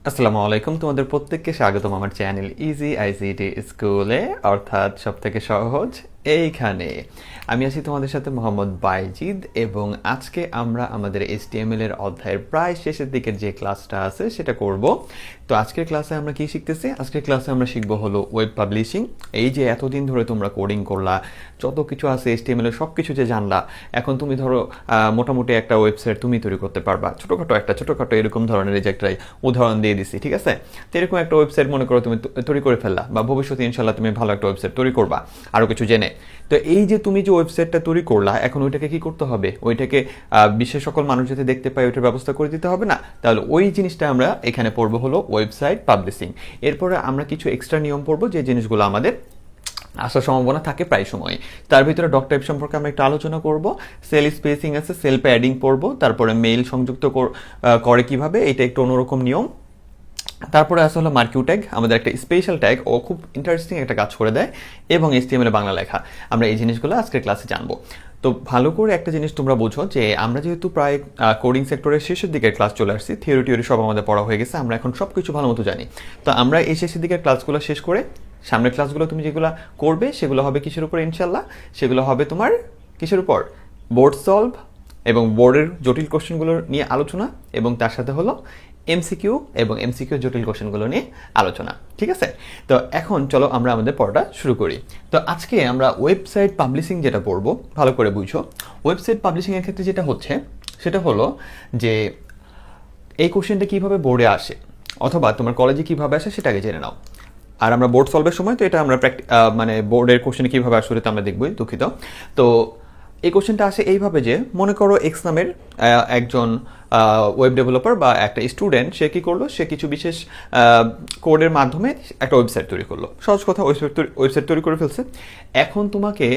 আসসালামু আলাইকুম, তোমাদের প্রত্যেককে স্বাগতম আমার চ্যানেল ইজি আইসিটি স্কুলে, অর্থাৎ সবথেকে সহজ এইখানে। আমি আছি তোমাদের সাথে মোহাম্মদ বাইজিদ, এবং আজকে আমরা আমাদের HTML এর অধ্যায়ের প্রায় শেষের দিকের যে ক্লাসটা আছে সেটা করব। তো আজকের ক্লাসে আমরা কি শিখতেছি? আজকের ক্লাসে আমরা শিখবো হলো ওয়েব পাবলিশিং। এই যে এতদিন ধরে তোমরা কোডিং করলা, যত কিছু আছে HTML এর সব কিছু যে জানলা, এখন তুমি ধরো মোটামুটি একটা ওয়েবসাইট তুমি তৈরি করতে পারবা, ছোটোখাটো এরকম ধরনের এই যে একটা উদাহরণ দিয়ে দিছি, ঠিক আছে? তো এরকম একটা ওয়েবসাইট মনে করো তুমি তৈরি করে ফেললা, বা ভবিষ্যতে ইনশাল্লাহ তুমি ভালো একটা ওয়েবসাইট তৈরি করবা আরও কিছু জেনে। তো এই যে তুমি যে ওয়েবসাইটটা তৈরি করলা, এখন ওইটাকে কি করতে হবে? ওইটাকে বিশ্বের সকল মানুষ যাতে দেখতে পায় ওইটার ব্যবস্থা করে দিতে হবে না? তাহলে ওই জিনিসটা আমরা এখানে পড়বো হলো ওয়েবসাইট পাবলিশিং। এরপরে আমরা কিছু এক্সট্রা নিয়ম পড়বো, যে জিনিসগুলো আমাদের আসার সম্ভাবনা থাকে প্রায় সময়। তার ভিতরে ডক টাইপ সম্পর্কে আমরা একটু আলোচনা করব, সেল স্পেসিং আছে, সেল প্যাডিং পড়বো, তারপরে মেইল সংযুক্ত করে কিভাবে, এটা একটু অন্যরকম নিয়ম। তারপরে আসলে হলো মার্কিউ ট্যাগ, আমাদের একটা স্পেশাল ট্যাগ, ও খুব ইন্টারেস্টিং একটা কাজ করে দেয়, এবং HTML বাংলা লেখা। আমরা এই জিনিসগুলো আজকের ক্লাসে জানবো। তো ভালো করে একটা জিনিস তোমরা বুঝো, যে আমরা যেহেতু প্রায় কোডিং সেক্টরের শেষের দিকের ক্লাস চলে আসছি, থিওরি সব আমাদের পড়া হয়ে গেছে, আমরা এখন সব কিছু ভালো মতো জানি। তো আমরা এই শেষের দিকের ক্লাসগুলো শেষ করে সামনের ক্লাসগুলো তুমি যেগুলো করবে সেগুলো হবে কিসের উপর? ইনশাল্লাহ সেগুলো হবে তোমার কিসের উপর? বোর্ড সলভ এবং বোর্ডের জটিল কোশ্চেনগুলো নিয়ে আলোচনা, এবং তার সাথে হলো MCQ এবং MCQ জটিল কোশ্চেনগুলো নিয়ে আলোচনা, ঠিক আছে? তো এখন চলো আমরা আমাদের পড়াটা শুরু করি। তো আজকে আমরা ওয়েবসাইট পাবলিশিং যেটা পড়বো, ভালো করে বুঝো। ওয়েবসাইট পাবলিশিংয়ের ক্ষেত্রে যেটা হচ্ছে সেটা হলো যে এই কোশ্চেনটা কীভাবে বোর্ডে আসে, অথবা তোমার কলেজে কীভাবে আসে সেটা আগে জেনে নাও। আর আমরা বোর্ড সলভের সময় তো এটা আমরা মানে বোর্ডের কোশ্চেন কীভাবে আসলে তো আমরা দেখবই, দুঃখিত। তো এই কোশ্চেনটা আসে এইভাবে, যে মনে করো এক্স নামের একজন ওয়েব ডেভেলপার বা একটা স্টুডেন্ট, সে কী করলো, সে কিছু বিশেষ কোডের মাধ্যমে একটা ওয়েবসাইট তৈরি করলো। সহজ কথা, ওয়েবসাইট তৈরি করে ফেলছে। এখন তোমাকে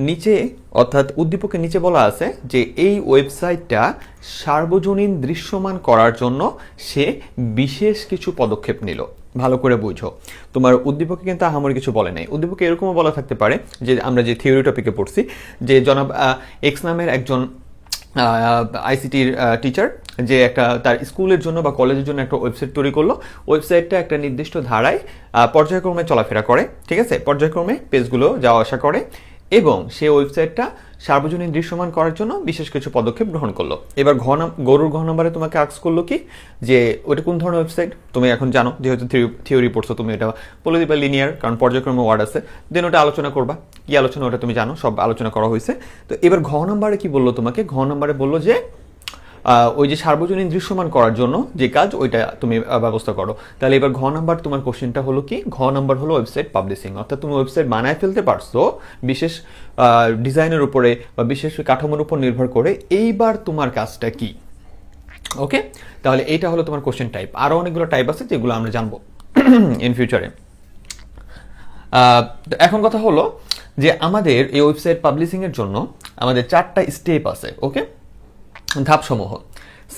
নিচে, অর্থাৎ উদ্দীপকের নিচে বলা আছে যে এই ওয়েবসাইটটা সার্বজনীন দৃশ্যমান করার জন্য সে বিশেষ কিছু পদক্ষেপ নিল। ভালো করে বুঝো, তোমার উদ্দীপকে কিন্তু আহামরি কিছু বলে নাই। উদ্দীপকে এরকমও বলা থাকতে পারে, যে আমরা যে থিওরি টপিকে পড়ছি, যে জনাব এক্স নামের একজন আইসিটির টিচার, যে একটা তার স্কুলের জন্য বা কলেজের জন্য একটা ওয়েবসাইট তৈরি করলো। ওয়েবসাইটটা একটা নির্দিষ্ট ধারায় পর্যায়ক্রমে চলাফেরা করে, ঠিক আছে? পর্যায়ক্রমে পেজগুলো যাওয়া আসা করে, এবং সে ওয়েবসাইটটা সার্বজনীন দৃশ্যমান করার জন্য বিশেষ কিছু পদক্ষেপ গ্রহণ করলো। এবার গরুর ঘ নম্বরে তোমাকে আস্ক করলো কি, যে ওটা কোন ধরনের ওয়েবসাইট? তুমি এখন জানো, যেহেতু থিওরি পড়ছো, তুমি এটা বলে দিবা লিনিয়ার, কারণ পর্যায়ক্রমে ওয়ার্ড আছে। দেন ওটা আলোচনা করবা, কি আলোচনা ওটা তুমি জানো, সব আলোচনা করা হয়েছে। তো এবার ঘ নম্বরে কি বললো তোমাকে? ঘ নম্বরে বললো যে ওই যে সার্বজনীন দৃশ্যমান করার জন্য যে কাজ, ওইটা তুমি ব্যবস্থা করো। তাহলে এবার ঘ নাম্বার তোমার কোশ্চেনটা হলো কি? ঘ নাম্বার হলো ওয়েবসাইট পাবলিশিং, অর্থাৎ তুমি ওয়েবসাইট বানায় ফেলতে পারছো বিশেষ ডিজাইনের উপরে বা বিশেষ কাঠামোর উপর নির্ভর করে। এইবার তোমার কাজটা কি? ওকে, তাহলে এইটা হলো তোমার কোশ্চেন টাইপ। আরও অনেকগুলো টাইপ আছে যেগুলো আমরা জানবো ইন ফিউচারে। এখন কথা হলো যে আমাদের এই ওয়েবসাইট পাবলিশিংয়ের জন্য আমাদের 4টা স্টেপ আছে, ওকে, ধাপসমূহ।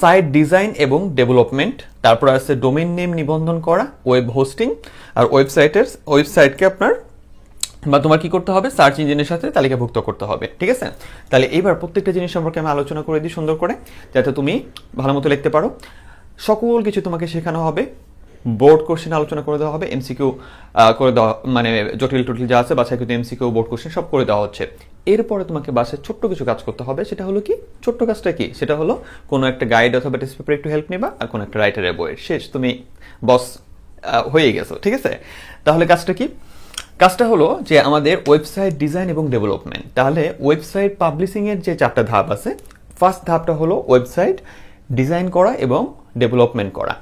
সাইট ডিজাইন এবং ডেভেলপমেন্ট, তারপর আছে ডোমেইন নেম নিবন্ধন করা, ওয়েব হোস্টিং, আর ওয়েবসাইটকে আপনার বা তোমার কি করতে হবে? সার্চ ইঞ্জিনের সাথে তালিকাভুক্ত করতে হবে, ঠিক আছে? তাহলে এইবার প্রত্যেকটা জিনিস সম্পর্কে আমি আলোচনা করে দিই সুন্দর করে, যাতে তুমি ভালো মতো লিখতে পারো। সকল কিছু তোমাকে শেখানো হবে, বোর্ড কোশ্চেন আলোচনা করে দেওয়া হবে, MCQ করে দেওয়া, মানে জটিল যা আছে বাসায় কিন্তু MCQ বোর্ড কোশ্চেন সব করে দেওয়া হচ্ছে। এরপরে তোমাকে বাসায় ছোট্ট কিছু কাজ করতে হবে। সেটা হলো কি? ছোট্ট কাজটা কি? সেটা হলো কোনো একটা গাইড অথবা টেস্ট পেপারে একটু হেল্প নেবা, আর কোনো একটা রাইটারের বইয়ের, শেষ, তুমি বস হয়ে গেছো, ঠিক আছে? তাহলে কাজটা কি? কাজটা হলো যে আমাদের ওয়েবসাইট ডিজাইন এবং ডেভেলপমেন্ট। তাহলে ওয়েবসাইট পাবলিশিংয়ের যে 4টা ধাপ আছে, ফার্স্ট ধাপটা হলো ওয়েবসাইট ডিজাইন করা এবং ডেভেলপমেন্ট করা।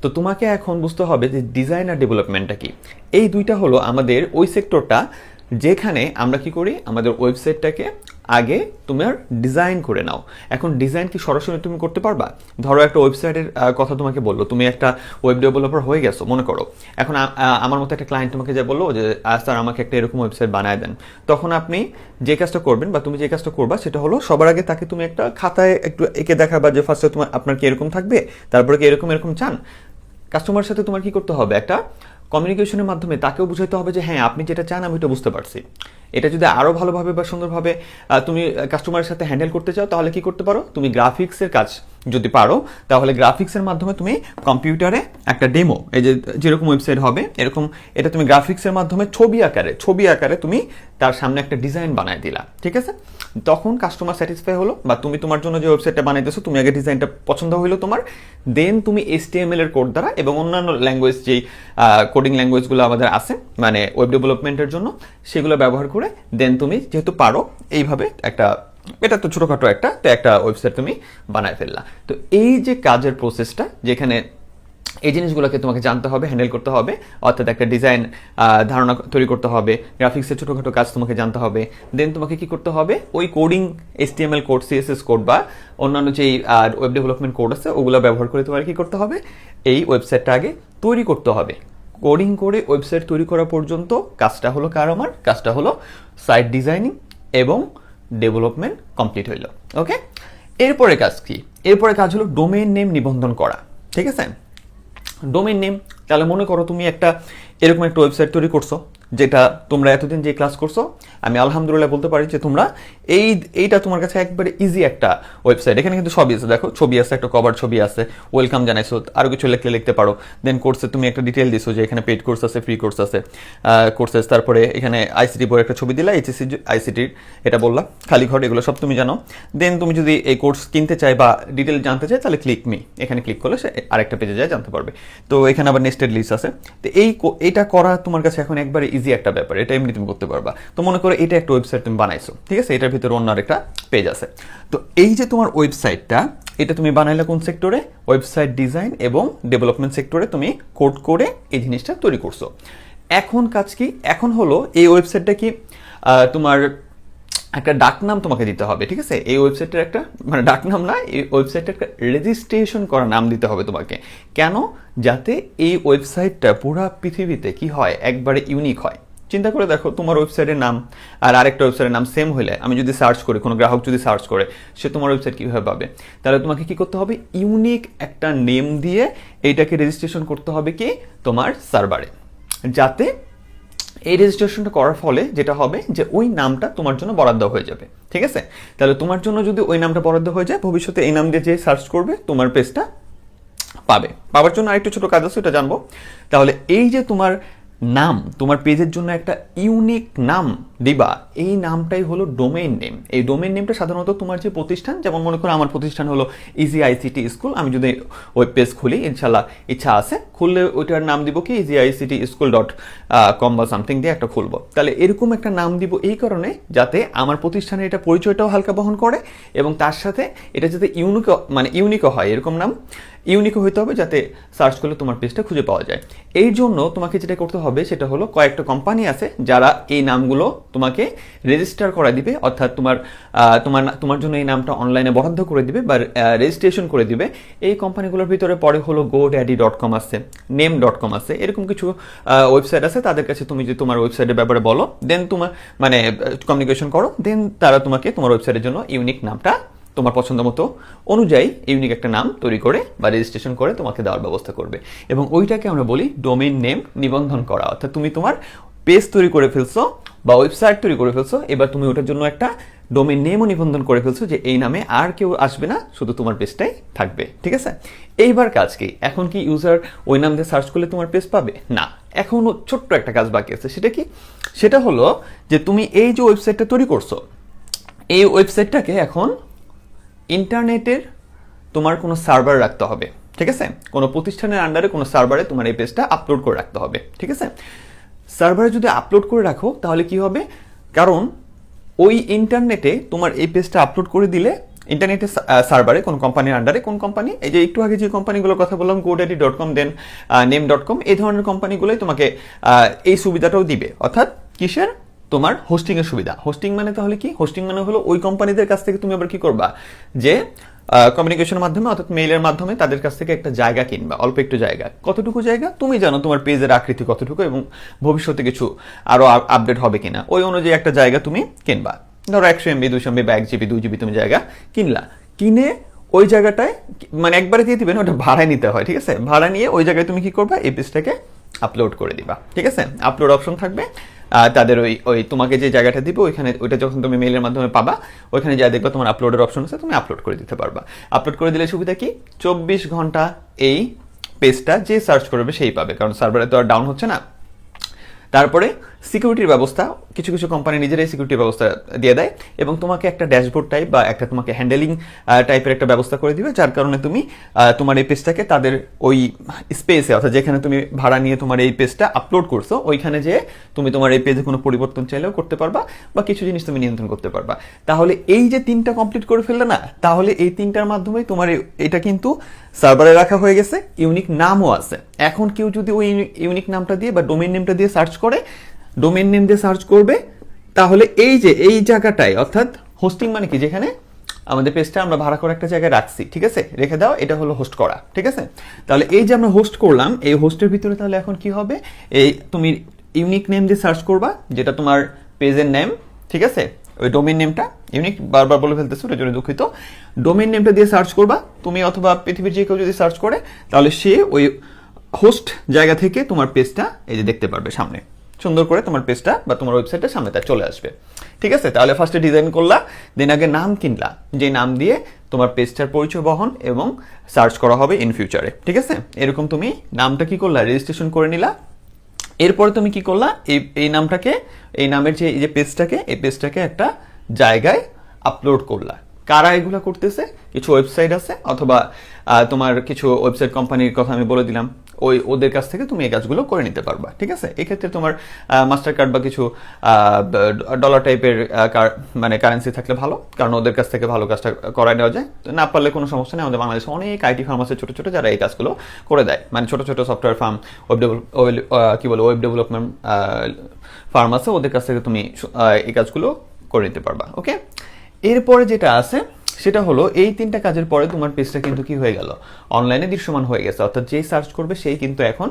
তো তোমাকে এখন বুঝতে হবে যে ডিজাইন আর ডেভেলপমেন্টটা কি। এই দুইটা হলো আমাদের ওই সেক্টরটা যেখানে আমরা কি করি, আমাদের ওয়েবসাইটটাকে আগে তোমার ডিজাইন করে নাও। এখন ডিজাইন কি সরাসরি তুমি করতে পারবা? ধরো একটা ওয়েবসাইটের কথা তোমাকে বললো, তুমি একটা ওয়েব ডেভেলপার হয়ে গেছো মনে করো। এখন আমার মতো একটা ক্লায়েন্ট তোমাকে যা বললো যে স্যার আমাকে একটা এরকম ওয়েবসাইট বানায় দেন, তখন আপনি যে কাজটা করবেন বা তুমি যে কাজটা করবা সেটা হলো সবার আগে তাকে তুমি একটা খাতায় একটু এঁকে দেখাবা, যে ফার্স্টে তোমার আপনার কি এরকম থাকবে, তারপরে কি এরকম চান। কাস্টমারের সাথে তোমার কি করতে হবে? একটা কমিউনিকেশনের মাধ্যমে তাকেও বুঝাইতে হবে যে হ্যাঁ আপনি যেটা চান আমি এটা বুঝতে পারছি। এটা যদি আরও ভালোভাবে বা সুন্দরভাবে তুমি কাস্টমারের সাথে হ্যান্ডেল করতে চাও, তাহলে কি করতে পারো? তুমি গ্রাফিক্সের কাজ যদি পারো তাহলে গ্রাফিক্সের মাধ্যমে তুমি কম্পিউটারে একটা ডেমো, এই যে যেরকম ওয়েবসাইট হবে এরকম, এটা তুমি গ্রাফিক্সের মাধ্যমে ছবি আকারে তুমি তার সামনে একটা ডিজাইন বানায় দিলা, ঠিক আছে? তখন কাস্টমার স্যাটিসফাই হলো, বা তুমি তোমার জন্য যে ওয়েবসাইটটা বানাইতেছো তুমি আগে ডিজাইনটা পছন্দ হইলো তোমার, দেন তুমি HTML এর কোড দ্বারা এবং অন্যান্য ল্যাঙ্গুয়েজ যেই কোডিং ল্যাঙ্গুয়েজগুলো আমাদের আছে মানে ওয়েব ডেভেলপমেন্টের জন্য সেগুলো ব্যবহার করে দেন তুমি যেহেতু পারো এইভাবে এটা তো ছোটখাটো একটা ওয়েবসাইট তুমি বানায় ফেললা। তো এই যে কাজের প্রসেসটা, যেখানে এই জিনিসগুলোকে তোমাকে জানতে হবে, হ্যান্ডেল করতে হবে, অর্থাৎ একটা ডিজাইন ধারণা তৈরি করতে হবে, গ্রাফিক্সের ছোটোখাটো কাজ তোমাকে জানতে হবে, দেন তোমাকে কি করতে হবে ওই coding HTML code, CSS code বা অন্যান্য যেই ওয়েব ডেভেলপমেন্ট কোড আছে ওগুলো ব্যবহার করে তোমার কি করতে হবে, এই ওয়েবসাইটটা আগে তৈরি করতে হবে। কোডিং করে ওয়েবসাইট তৈরি করা পর্যন্ত কাজটা হলো আমার কাজটা হলো সাইট ডিজাইনিং এবং ডেভেলপমেন্ট কমপ্লিট হইল। ওকে, এরপরে কাজ কি? এরপরে কাজ হলো ডোমেইন নেম নিবন্ধন করা, ঠিক আছে? ডোমেইন নেম, তাহলে মনে করো তুমি এরকম একটা ওয়েবসাইট তৈরি করছো, যেটা তোমরা এতদিন যে ক্লাস করছো আমি আলহামদুলিল্লাহ বলতে পারি যে তোমরা এইটা তোমার কাছে একবারে ইজি একটা ওয়েবসাইট। এখানে কিন্তু সবই আছে, দেখো ছবি আছে, একটা কভার ছবি আছে, ওয়েলকাম জানাইছো, আরো কিছু লিখতে পারো। দেন কোর্সে তুমি একটা ডিটেল দিছো যে এখানে পেড কোর্স আছে, ফ্রি কোর্স আছে, কোর্সেস, তারপরে এখানে ICT বই একটা ছবি দিলা, HSC ICT এটা বললা, খালি ঘর, এগুলো সব তুমি জানো। দেন তুমি যদি এই কোর্স কিনতে চাই বা ডিটেল জানতে চাই তাহলে ক্লিক মি, এখানে ক্লিক করলে সে আরেকটা পেজে যায় জানতে পারবে। তো এখানে আবার নেস্টেড লিস্ট আছে। তো এইটা করা তোমার কাছে এখন একবারে ইজি একটা ব্যাপার, এটা এমনি তুমি করতে পারবা। তো মনে করো এটা একটা ওয়েবসাইট তুমি বানাইছো, ঠিক আছে? এটার ভিতরে অন্য একটা পেজ আছে। তো এই যে তোমার ওয়েবসাইটটা, এটা তুমি বানাইলে কোন সেক্টরে? ওয়েবসাইট ডিজাইন এবং ডেভেলপমেন্ট সেক্টরে তুমি কোড করে এই জিনিসটা তৈরি করছো। এখন কাজ কি? এখন হলো এই ওয়েবসাইটটা কি তোমার একটা ডাকনাম তোমাকে দিতে হবে, ঠিক আছে? এই ওয়েবসাইটের একটা মানে ডাকনাম না, এই ওয়েবসাইটের একটা রেজিস্ট্রেশন করা নাম দিতে হবে তোমাকে। কেন? যাতে এই ওয়েবসাইটটা পুরো পৃথিবীতে কি হয়, একবারে ইউনিক হয়। চিন্তা করে দেখো, তোমার ওয়েবসাইটের নাম আর আরেকটা ওয়েবসাইটের নাম সেম হলে, আমি যদি সার্চ করি, কোনো গ্রাহক যদি সার্চ করে, সে তোমার ওয়েবসাইট কীভাবে পাবে? তাহলে তোমাকে কি করতে হবে? ইউনিক একটা নেম দিয়ে এইটাকে রেজিস্ট্রেশন করতে হবে কি তোমার সার্ভারে, যাতে এই রেজিস্ট্রেশনটা করার ফলে যেটা হবে যে ওই নামটা তোমার জন্য বরাদ্দ হয়ে যাবে, ঠিক আছে? তাহলে তোমার জন্য যদি ওই নামটা বরাদ্দ হয়ে যায়, ভবিষ্যতে এই নাম দিয়ে যে সার্চ করবে তোমার পেজটা পাওয়ার জন্য আরেকটু ছোট কাজ আছে, এটা জানবো। তাহলে এই যে তোমার নাম, তোমার পেজের জন্য একটা ইউনিক নাম দিবা, এই নামটাই হলো ডোমেইন নেম। এই ডোমেইন নেমটা সাধারণত তোমার যে প্রতিষ্ঠান, যেমন মনে করো আমার প্রতিষ্ঠান হলো ইজি ICT স্কুল, আমি যদি ওয়েব পেজ খুলি, ইনশাল্লাহ ইচ্ছা আছে খুললে ওইটার নাম দিব কি easyictschool.com বা সামথিং দিয়ে একটা খুলবো। তাহলে এরকম একটা নাম দিব এই কারণে যাতে আমার প্রতিষ্ঠানের এটা পরিচয়টাও হালকা বহন করে এবং তার সাথে এটা যাতে ইউনিকও হয়, এরকম নাম ইউনিকও হইতে হবে যাতে সার্চ করলে তোমার পেজটা খুঁজে পাওয়া যায়। এই জন্য তোমাকে যেটা করতে হবে সেটা হলো কয়েকটা কোম্পানি আছে যারা এই নামগুলো তোমাকে রেজিস্টার করা দিবে, অর্থাৎ তোমার জন্য এই নামটা অনলাইনে বরাদ্দ করে দিবে বা রেজিস্ট্রেশন করে দিবে। এই কোম্পানিগুলোর ভিতরে পরে হলো godaddy.com আছে, name.com আছে, এরকম কিছু ওয়েবসাইট আছে। তাদের কাছে তুমি যদি তোমার ওয়েবসাইটের ব্যাপারে বলো, দেন তোমার কমিউনিকেশন করো, দেন তারা তোমাকে তোমার ওয়েবসাইটের জন্য ইউনিক নামটা তোমার পছন্দ মতো অনুযায়ী ইউনিক একটা নাম তৈরি করে বা রেজিস্ট্রেশন করে তোমাকে দেওয়ার ব্যবস্থা করবে। এবং ওইটাকে আমরা বলি ডোমেইন নেম নিবন্ধন করা। অর্থাৎ তুমি তোমার পেজ তৈরি করে ফেলছো বা ওয়েবসাইট তৈরি করে ফেলছো, এবার তুমি ওটার জন্য একটা ডোমেইন নেমও নিবন্ধন করে ফেলছো যে এই নামে আর কেউ আসবে না, শুধু তোমার পেজটাই থাকবে, ঠিক আছে? এইবার কাজ কি? এখন কি ইউজার ওই নাম দিয়ে সার্চ করলে তোমার পেজ পাবে না, এখনো ছোট্ট একটা কাজ বাকি আছে। সেটা কি? সেটা হলো যে তুমি এই যে ওয়েবসাইটটা তৈরি করছো, এই ওয়েবসাইটটাকে এখন ইন্টারনেটের তোমার কোনো সার্ভার রাখতে হবে, ঠিক আছে? কোনো প্রতিষ্ঠানের আন্ডারে কোনো সার্ভারে তোমার এই পেজটা আপলোড করে রাখতে হবে, ঠিক আছে? সার্ভারে যদি আপলোড করে রাখো তাহলে কি হবে? কারণ ওই ইন্টারনেটে তোমার এই পেজটা আপলোড করে দিলে ইন্টারনেটের সার্ভারে কোন কোম্পানির আন্ডারে, কোন কোম্পানি, এই যে একটু আগে যে কোম্পানিগুলোর কথা বললাম godaddy.com দেন name.com, এই ধরনের কোম্পানিগুলোই তোমাকে এই সুবিধাটাও দিবে। অর্থাৎ কিসের? তোমার হোস্টিং এর সুবিধা। হোস্টিং মানে তাহলে কি? হোস্টিং মানে হলো ওই কোম্পানিদের কাছ থেকে তুমি আবার কি করবা, যে কমিউনিকেশনের মাধ্যমে অর্থাৎ মেইলের মাধ্যমে তাদের কাছ থেকে একটা জায়গা কিনবা, অল্প একটু জায়গা। কতটুকু জায়গা তুমি জানো, তোমার পেজের আকৃতি কতটুকু এবং ভবিষ্যতে কিছু আরো আপডেট হবে কিনা, ওই অনুযায়ী একটা জায়গা তুমি কিনবা। ধরো 100 MB 200 MB বা 1 GB 2 GB তুমি জায়গা কিনলা, কিনে ওই জায়গাটায় মানে একবারে দিয়ে দিবেন, ওটা ভাড়া নিতে হয়, ঠিক আছে? ভাড়া নিয়ে ওই জায়গায় তুমি কি করবা, এই পেজটাকে আপলোড করে দিবা, ঠিক আছে? আপলোড অপশন থাকবে, তাদের ওই ওই তোমাকে যে জায়গাটা দিবে ওইখানে, ওইটা যখন তুমি মেইলের মাধ্যমে পাবা, ওইখানে যা দেখবা তোমার আপলোডের অপশন আছে, তুমি আপলোড করে দিতে পারবা। আপলোড করে দিলে সুবিধা কি, 24 ঘন্টা এই পেজটা যে সার্চ করবে সেই পাবে, কারণ সার্ভারে তো আর ডাউন হচ্ছে না। তারপরে সিকিউরিটির ব্যবস্থা, কিছু কিছু কোম্পানি নিজেরাই সিকিউরিটির ব্যবস্থা দিয়ে দেয় এবং তোমাকে একটা ড্যাশবোর্ড টাইপ বা একটা তোমাকে হ্যান্ডেলিং টাইপের একটা ব্যবস্থা করে দিবে, যার কারণে তুমি তোমার এই পেজটাকে তাদের ওই স্পেসে, অর্থাৎ যেখানে তুমি ভাড়া নিয়ে তোমার এই পেজটা আপলোড করছো ওইখানে যে তুমি তোমার এই পেজে কোনো পরিবর্তন চাইলেও করতে পারবা বা কিছু জিনিস তুমি নিয়ন্ত্রণ করতে পারবা। তাহলে এই যে 3টা কমপ্লিট করে ফেললে না, তাহলে এই 3টার মাধ্যমে তোমার এটা কিন্তু সার্ভারে রাখা হয়ে গেছে, ইউনিক নামও আছে। এখন কেউ যদি ওই ইউনিক নামটা দিয়ে বা ডোমেইন নেমটা দিয়ে সার্চ করে, ডোমেইন নেম দিয়ে সার্চ করবে, তাহলে এই যে এই জায়গাটায়, অর্থাৎ হোস্টিং মানে কি, যেখানে আমাদের পেজটা আমরা ভাড়া করে একটা জায়গায় রাখছি, ঠিক আছে, রেখে দাও, এটা হলো হোস্ট করা, ঠিক আছে। তাহলে এই যে আমরা হোস্ট করলাম, এই হোস্টের ভিতরে তাহলে এখন কি হবে, এই তুমি ইউনিক নেম দিয়ে সার্চ করবা, যেটা তোমার পেজের নেম, ঠিক আছে, ওই ডোমেইন নেমটা ইউনিক, বারবার বলে ফেলতেছো ওটার জন্য দুঃখিত, ডোমেইন নেমটা দিয়ে সার্চ করবা তুমি, অথবা পৃথিবীর যে কেউ যদি সার্চ করে তাহলে সে ওই হোস্ট জায়গা থেকে তোমার পেজটা এই যে দেখতে পারবে, সামনে সুন্দর করে তোমার পেজটা বা তোমার ওয়েবসাইটটা সামনে তার চলে আসবে, ঠিক আছে। তাহলে ফার্স্টে ডিজাইন করলা, দেন আগে নাম কিনলা, যে নাম দিয়ে তোমার পেজটার পরিচয় বহন এবং সার্চ করা হবে ইন ফিউচারে, ঠিক আছে। এরকম তুমি নামটা কি করলা, রেজিস্ট্রেশন করে নিলা। এরপরে তুমি কি করলা, এই নামটাকে, এই নামের যে এই যে পেজটাকে, এই পেজটাকে একটা জায়গায় আপলোড করলা। কারা এগুলো করতেছে, কিছু ওয়েবসাইট আছে, অথবা তোমার কিছু ওয়েবসাইট কোম্পানির কথা আমি বলে দিলাম, ওদের কাছ থেকে তুমি এই কাজগুলো করে নিতে পারবা, ঠিক আছে। এক্ষেত্রে তোমার মাস্টার কার্ড বা কিছু ডলার টাইপের মানে কারেন্সি থাকলে ভালো, কারণ ওদের কাছ থেকে ভালো কাজটা করাই নেওয়া যায়। না পারলে কোনো সমস্যা নেই, আমাদের বাংলাদেশে অনেক আইটি ফার্ম আছে ছোটো ছোটো, যারা এই কাজগুলো করে দেয়, মানে ছোটো ছোটো software firm, web development farm আছে, ওদের কাছ থেকে তুমি এই কাজগুলো করে নিতে পারবা, ওকে। এরপরে যেটা আছে সেটা হলো, এই 3টা কাজের পরে তোমার পেজটা কিন্তু কি হয়ে গেল, অনলাইনে দৃশ্যমান হয়ে গেছে, অর্থাৎ যেই সার্চ করবে সেই কিন্তু এখন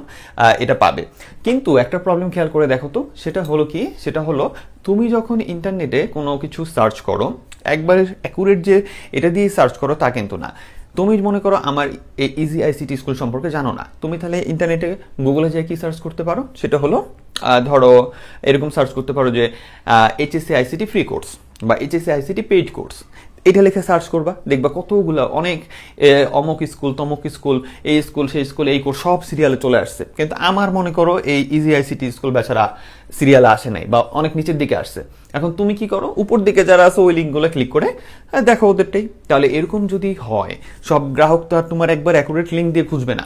এটা পাবে। কিন্তু একটা প্রবলেম খেয়াল করে দেখো তো, সেটা হলো কি, সেটা হলো তুমি যখন ইন্টারনেটে কোনো কিছু সার্চ করো, একবারে অ্যাকুরেট যে এটা দিয়ে সার্চ করো তা কিন্তু না। তুমি মনে করো আমার এই ইজি আইসিটি স্কুল সম্পর্কে জানো না, তুমি তাহলে ইন্টারনেটে গুগলে যেয়ে কি সার্চ করতে পারো, সেটা হলো ধরো এরকম সার্চ করতে পারো যে এইচএসসি আইসিটি ফ্রি কোর্স বা এইচএসসি আইসিটি পেইড কোর্স, এটা লিখে সার্চ করবা, দেখবা কতগুলো অনেক অমুক স্কুল তমুক স্কুল, এই স্কুল সেই স্কুল, এই কোর্স সব সিরিয়ালে চলে আসছে। কিন্তু আমার মনে করো এই ইজি আইসিটি স্কুল বেচারা সিরিয়ালে আসে নাই বা অনেক নিচের দিকে আসছে। এখন তুমি কি করো, উপর দিকে যারা আছে ওই লিঙ্কগুলো ক্লিক করে দেখো ওদেরটাই। তাহলে এরকম যদি হয়, সব গ্রাহক তো আর তোমার একবার অ্যাকুরেট লিঙ্ক দিয়ে খুঁজবে না।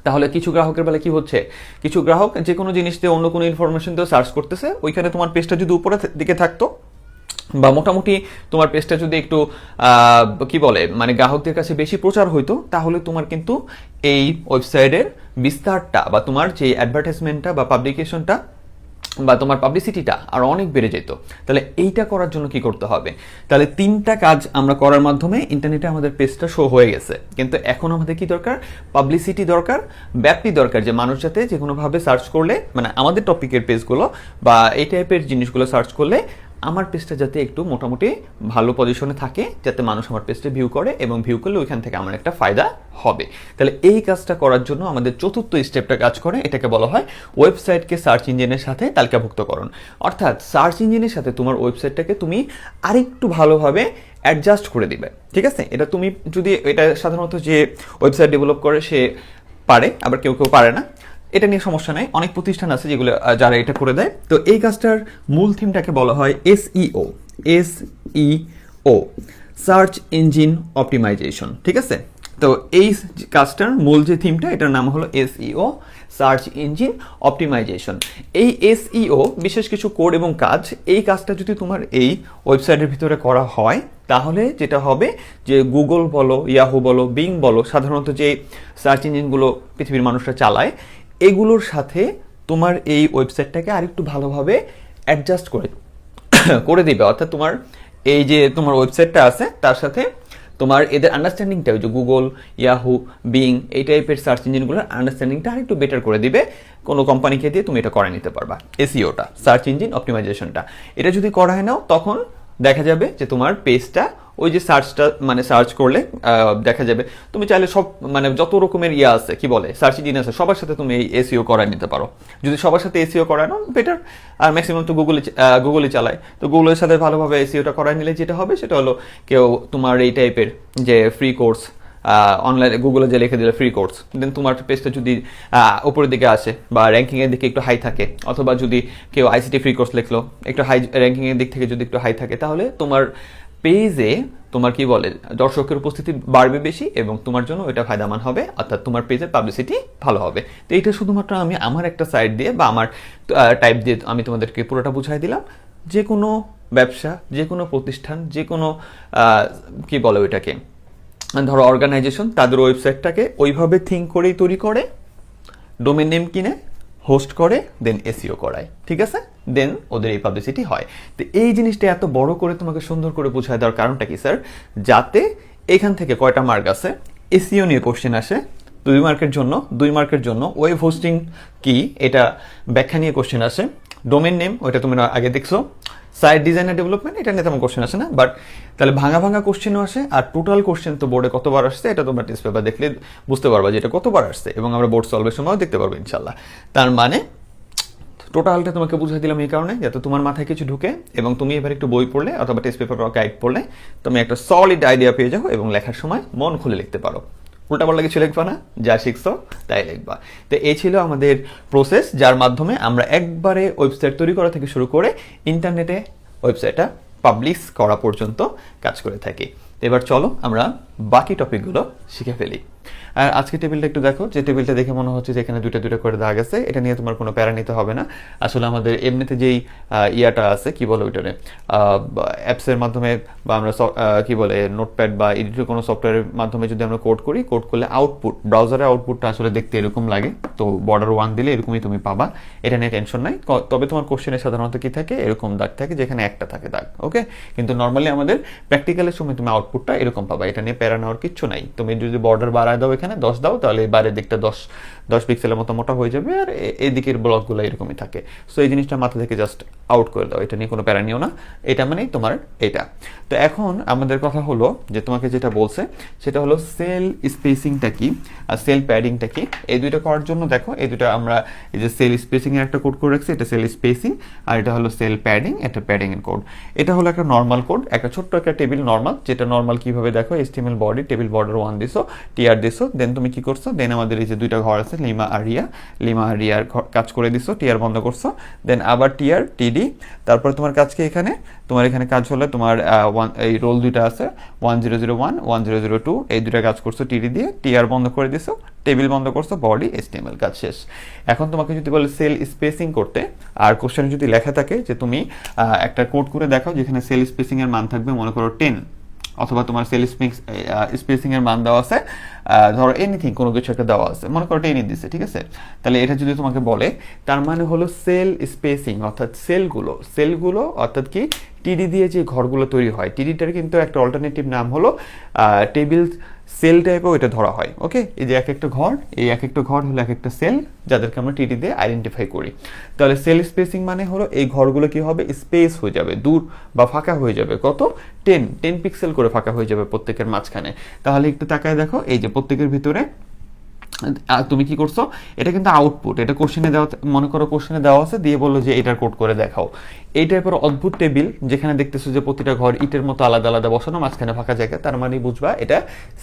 তাহলে কিছু গ্রাহকের বেলা কি হচ্ছে, কিছু গ্রাহক যে কোনো জিনিস দিয়ে অন্য কোনো ইনফরমেশন দিয়ে সার্চ করতেছে, ওইখানে তোমার পেজটা যদি উপরের দিকে থাকতো বা মোটামুটি তোমার পেজটা যদি একটু কি বলে মানে গ্রাহকদের কাছে বেশি প্রচার হইতো, তাহলে তোমার কিন্তু এই ওয়েবসাইটের বিস্তারটা বা তোমার যে অ্যাডভার্টাইজমেন্টটা বা পাবলিকেশনটা বা তোমার পাবলিসিটিটা আর অনেক বেড়ে যেত। তাহলে এইটা করার জন্য কি করতে হবে, তাহলে 3টা কাজ আমরা করার মাধ্যমে ইন্টারনেটে আমাদের পেজটা শো হয়ে গেছে। কিন্তু এখন আমাদের কি দরকার, পাবলিসিটি দরকার, ব্যাপ্তি দরকার, যে মানুষ যাতে যে কোনোভাবে সার্চ করলে, মানে আমাদের টপিকের পেজগুলো বা এই টাইপের জিনিসগুলো সার্চ করলে আমার পেজটা যাতে একটু মোটামুটি ভালো পজিশনে থাকে, যাতে মানুষ আমার পেজটা ভিউ করে এবং ভিউ করলে ওইখান থেকে আমার একটা ফায়দা হবে। তাহলে এই কাজটা করার জন্য আমাদের চতুর্থ স্টেপটা কাজ করে, এটাকে বলা হয় ওয়েবসাইটকে সার্চ ইঞ্জিনের সাথে তালিকাভুক্তকরণ। অর্থাৎ সার্চ ইঞ্জিনের সাথে তোমার ওয়েবসাইটটাকে তুমি আরেকটু ভালোভাবে অ্যাডজাস্ট করে দিবে, ঠিক আছে। এটা তুমি যদি, এটা সাধারণত যে ওয়েবসাইট ডেভেলপ করে সে পারে, আবার কেউ কেউ পারে না, এটা নিয়ে সমস্যা নেই, অনেক প্রতিষ্ঠান আছে যেগুলো যারা এটা করে দেয়। তো এই কাজটার মূল থিমটাকে বলা হয় SEO, SEO, search engine optimisation, ঠিক আছে। তো এই কাজটার মূল যে থিমটা, এটার নাম হলো এসইও, সার্চ ইঞ্জিন অপটিমাইজেশন। এই এসইও বিশেষ কিছু কোড এবং কাজ, এই কাজটা যদি তোমার এই ওয়েবসাইটের ভিতরে করা হয়, তাহলে যেটা হবে যে গুগল বলো, ইয়াহু বলো, বিং বলো, সাধারণত যে সার্চ ইঞ্জিনগুলো পৃথিবীর মানুষরা চালায়, এগুলোর সাথে তোমার এই ওয়েবসাইটটাকে আরেকটু ভালোভাবে অ্যাডজাস্ট করে দিবে। অর্থাৎ তোমার এই যে তোমার ওয়েবসাইটটা আছে তার সাথে তোমার এদের আন্ডারস্ট্যান্ডিংটা, ওই যে গুগল, ইয়াহু, বিং এই টাইপের সার্চ ইঞ্জিনগুলোর আন্ডারস্ট্যান্ডিংটা আরেকটু বেটার করে দিবে। কোনো কোম্পানিকে দিয়ে তুমি এটা করে নিতে পারবা। এসইওটা, সার্চ ইঞ্জিন অপটিমাইজেশনটা, এটা যদি করায় নাও, তখন দেখা যাবে যে তোমার পেজটা ওই যে সার্চটা মানে সার্চ করলে দেখা যাবে তুমি চাইলে সব মানে যত রকমের ইয়ে আছে কি বলে সার্চ ইঞ্জিন আছে সবার সাথে তুমি এই এসইও করায় নিতে পারো। যদি সবার সাথে এসইও করানো বেটার, আর ম্যাক্সিমাম তো গুগলে চালায়, তো গুগলের সাথে ভালোভাবে এসইওটা করায় নিলে যেটা হবে সেটা হলো কেউ তোমার এই টাইপের যে ফ্রি কোর্স অনলাইনে গুগলে যে লিখে দিলে ফ্রি কোর্স, দেন তোমার পেজটা যদি উপরের দিকে আসে বা র্যাঙ্কিংয়ের দিকে একটু হাই থাকে, অথবা যদি কেউ আইসিটি ফ্রি কোর্স লিখলো একটু হাই র্যাঙ্কিংয়ের দিক থেকে যদি একটু হাই থাকে, তাহলে তোমার পেজে তোমার কি বলে দর্শকের উপস্থিতি বাড়বে বেশি এবং তোমার জন্য এটা ফায়দামান হবে, অর্থাৎ তোমার পেজের পাবলিসিটি ভালো হবে। তো এটা শুধুমাত্র আমি আমার একটা সাইট দিয়ে বা আমার টাইপ দিয়ে আমি তোমাদেরকে পুরোটা বুঝাই দিলাম। যে কোনো ব্যবসা, যে কোনো প্রতিষ্ঠান, যে কোনো কি বলে ওইটাকে ধরো অর্গানাইজেশন, তাদের ওয়েবসাইটটাকে ওইভাবে থিঙ্ক করেই তৈরি করে, ডোমেন নেম কিনে হোস্ট করে দেন এসইও করায়, ঠিক আছে, দেন ওদের এই পাবলিসিটি হয়। তো এই জিনিসটা এত বড় করে তোমাকে সুন্দর করে বোঝায় দেওয়ার কারণটা কি স্যার, যাতে এখান থেকে কয়টা মার্ক আছে এসইও নিয়ে কোশ্চেন আসে 2 মার্কের জন্য ওয়েব হোস্টিং কি এটা ব্যাখ্যা নিয়ে কোশ্চেন আসে, ডোমেন নেম ওইটা তুমি আগে দেখছো, সাইট ডিজাইন আর ডেভেলপমেন্ট এটা নিয়ে তেমন কোশ্চেন আসে না, বাট তাহলে ভাঙা কোশ্চেনও আসে। আর টোটাল কোশ্চেন তো বোর্ডে কতবার আসছে এটা তোমরা টেস্ট পেপার দেখলে বুঝতে পারবা যে এটা কতবার আসছে, এবং আমরা বোর্ড সলভের সময়ও দেখতে পারবো ইনশাল্লাহ। তার মানে টোটালটা তোমাকে বুঝাই দিলাম এই কারণে যাতে তোমার মাথায় কিছু ঢুকে এবং তুমি এবার একটু বই পড়লে অথবা টেস্ট পেপার বা গাইড পড়লে তুমি একটা সলিড আইডিয়া পেয়ে যাও এবং লেখার সময় মন খুলে লিখতে পারো। উল্টাপাল্টা কিছু লিখবা না, যা শিখছো তাই লিখবা। তো এই ছিল আমাদের প্রসেস, যার মাধ্যমে আমরা একবারে ওয়েবসাইট তৈরি করা থেকে শুরু করে ইন্টারনেটে ওয়েবসাইটটা পাবলিশ করা পর্যন্ত কাজ করে থাকি। এবার চলো আমরা বাকি টপিকগুলো শিখে ফেলি। আর আজকে টেবিলটা একটু দেখো, যে টেবিলটা দেখে মনে হচ্ছে যে এখানে দুইটা করে দাগ আছে, এটা নিয়ে তোমার কোনো প্যারা নিতে হবে না। আসলে আমাদের এমনিতে যেই ইয়াটা আছে কি বলে ওইটারে অ্যাপসের মাধ্যমে বা আমরা কি বলে নোটপ্যাড বা এডিটর কোনো সফটওয়্যারের মাধ্যমে যদি আমরা কোড করলে আউটপুট ব্রাউজারের আউটপুটটা আসলে দেখতে এরকম লাগে, তো বর্ডার 1 দিলে এরকমই তুমি পাবা, এটা নিয়ে টেনশন নাই। তবে তোমার কোশ্চেনে সাধারণত কি থাকে, এরকম দাগ থাকে যেখানে একটা থাকে দাগ, ওকে। কিন্তু নর্মালি আমাদের প্র্যাকটিক্যালের সময় তুমি আউটপুটটা এরকম পাবা, এটা নিয়ে প্যারা নেওয়ার কিচ্ছু নাই। তুমি যদি বর্ডার বাড়ায় দাও এখানে 10 দাও, তাহলে বাইরের দিকটা 10 পিক্সেলের মতো মোটা হয়ে যাবে, আর এই দিকের ব্লকগুলো এরকমই থাকে। সো এই জিনিসটা মাথা থেকে জাস্ট আউট করে দাও, এটা নিয়ে কোনো প্যারা নিও না, এটা মানেই তোমার এটা। তো এখন আমাদের কথা হলো যে তোমাকে যেটা বলছে সেটা হলো সেল স্পেসিংটা কি আর সেল প্যাডিংটা কি। এই দুইটা করার জন্য দেখো এই দুটো আমরা এই যে সেল স্পেসিং এর একটা কোড করে রাখছি, এটা সেল স্পেসিং, আর এটা হলো সেল প্যাডিং, এটা প্যাডিং এর কোড। এটা হলো একটা নর্মাল কোড, একটা ছোট্ট একটা টেবিল নর্মাল, যেটা নর্মাল কিভাবে দেখো HTML বডি টেবিল বর্ডার 1 দিছো, টিআর দিছো, দেন তুমি কি করছো, দেন আমাদের এই যে দুইটা ঘর আছে লিমা আর রিয়ার কাজ করে দিছো, টিআর বন্ধ করছো, দেন আবার টিআর টিডি, তারপরে তোমার কাজকে এখানে তোমার এখানে কাজ হলো তোমার এই রোল দুইটা আছে 1001 1002, এই দুইটা কাজ করছো টিডি দিয়ে, টিআর বন্ধ করে দিছো, টেবিল বন্ধ করছো, বডি HTML কাজ শেষ। এখন তোমাকে যদি বলে সেল স্পেসিং করতে, আর কোশ্চেনে যদি লেখা থাকে যে তুমি একটা কোড করে দেখাও যেখানে সেল স্পেসিং এর মান থাকবে মনে করো 10, অথবা তোমার সেল স্পেসিং এর মান দেওয়া আছে ধরো এনিথিং কোনো কিছু একটা দেওয়া আছে মনে করো 10 দিচ্ছে, ঠিক আছে। তাহলে এটা যদি তোমাকে বলে তার মানে হলো সেল স্পেসিং অর্থাৎ সেলগুলো অর্থাৎ কি টিডি দিয়ে যে ঘরগুলো তৈরি হয়, টিডিটার কিন্তু একটা অল্টারনেটিভ নাম হলো টেবিল সেল টাইপও এটা ধরা হয়, ওকে। এই যে এক একটা ঘর হলো এক একটা সেল যাদেরকে আমরা টিডি দিয়ে আইডেন্টিফাই করি। তাহলে সেল স্পেসিং মানে হলো এই ঘরগুলো কি হবে, স্পেস হয়ে যাবে, দূর বা ফাঁকা হয়ে যাবে, কত 10 পিক্সেল করে ফাঁকা হয়ে যাবে প্রত্যেকের মাঝখানে। তাহলে একটু তাকায় দেখো এই যে প্রত্যেকের ভিতরে তুমি কি করছো, এটা কিন্তু আউটপুট, এটা কোশ্চেনে দেওয়া, মনে করো কোশ্চেনে দেওয়া আছে দিয়ে বললো যে এটার কোড করে দেখাও। এই টাইপের অদ্ভুত টেবিল যেখানে দেখতেছো যে প্রতিটা ঘর ইটের মতো আলাদা আলাদা বসানো, মাঝখানে ফাঁকা জায়গা, তার মানে বুঝবা এটা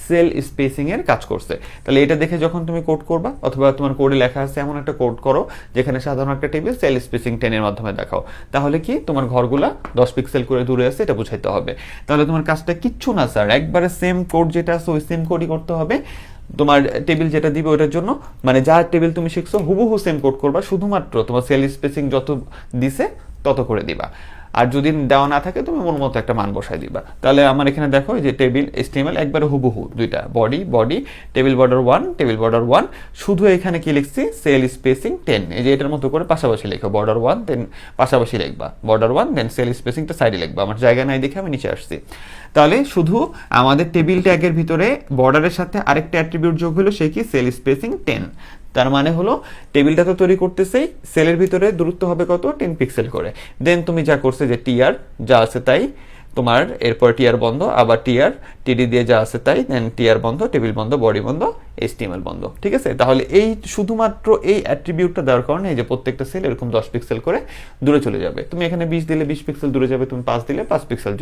সেল স্পেসিং এর কাজ করছে। তাহলে এটা দেখে যখন তুমি কোড করবা অথবা তোমার কোডে লেখা আছে এমন একটা কোড করো যেখানে সাধারণ একটা টেবিল সেল স্পেসিং 10 এর মাধ্যমে দেখাও, তাহলে কি তোমার ঘরগুলা 10 পিক্সেল করে দূরে আছে এটা বুঝাইতে হবে। তাহলে তোমার কাজটা কিচ্ছু না স্যার, একবারে সেম কোড যেটা আছে ওই সেম কোডই করতে হবে। তোমার টেবিল যেটা দিবে ওটার জন্য মানে যা টেবিল তুমি শিখছো হুবহু সেম কোড করবা, শুধুমাত্র তোমার সেল স্পেসিং যত দিছে তত করে দিবা, আর যদি দেওয়া না থাকে তুমি মন মতো একটা মান বসাই দিবা। তাহলে আমার এখানে দেখো যে টেবিল HTML একবারে হুবহু দুইটা বডি টেবিল বর্ডার 1 শুধু এখানে কি লিখছি সেল স্পেসিং 10, এই যে এটার মতো করে পাশাপাশি লেখো বর্ডার 1 দেন পাশাপাশি লিখবা বর্ডার 1 দেন সেল স্পেসিংটা সাইডে লিখবা, আমার জায়গা নাই দেখে আমি নিচে আসছি। তাহলে শুধু আমাদের টেবিল ট্যাগের ভিতরে বর্ডারের সাথে আরেকটা অ্যাট্রিবিউট যোগ হলো সে কি সেল স্পেসিং 10, তার মানে হলো টেবিলটা তো তৈরি করতেছেই, সেলের ভিতরে দূরত্ব হবে কত 10 পিক্সেল করে। দেন তুমি যা করছে যে টিআর যা আছে তাই তোমার এরপর টিআর বন্ধ, আবার টিআর টিডি দিয়ে যা আছে তাই, দেন টিআর বন্ধ, টেবিল বন্ধ, বডি বন্ধ, HTML বন্ধ। ঠিক আছে, তাহলে এই শুধুমাত্র এই অ্যাট্রিবিউটটা দেওয়ার কারণে এই যে প্রত্যেকটা সেল এরকম 10 পিক্সেল করে দূরে চলে যাবে। তুমি এখানে 20 দিলে 20 পিক্সেল দূরে যাবে, তুমি 5 দিলে 5 পিক্সেল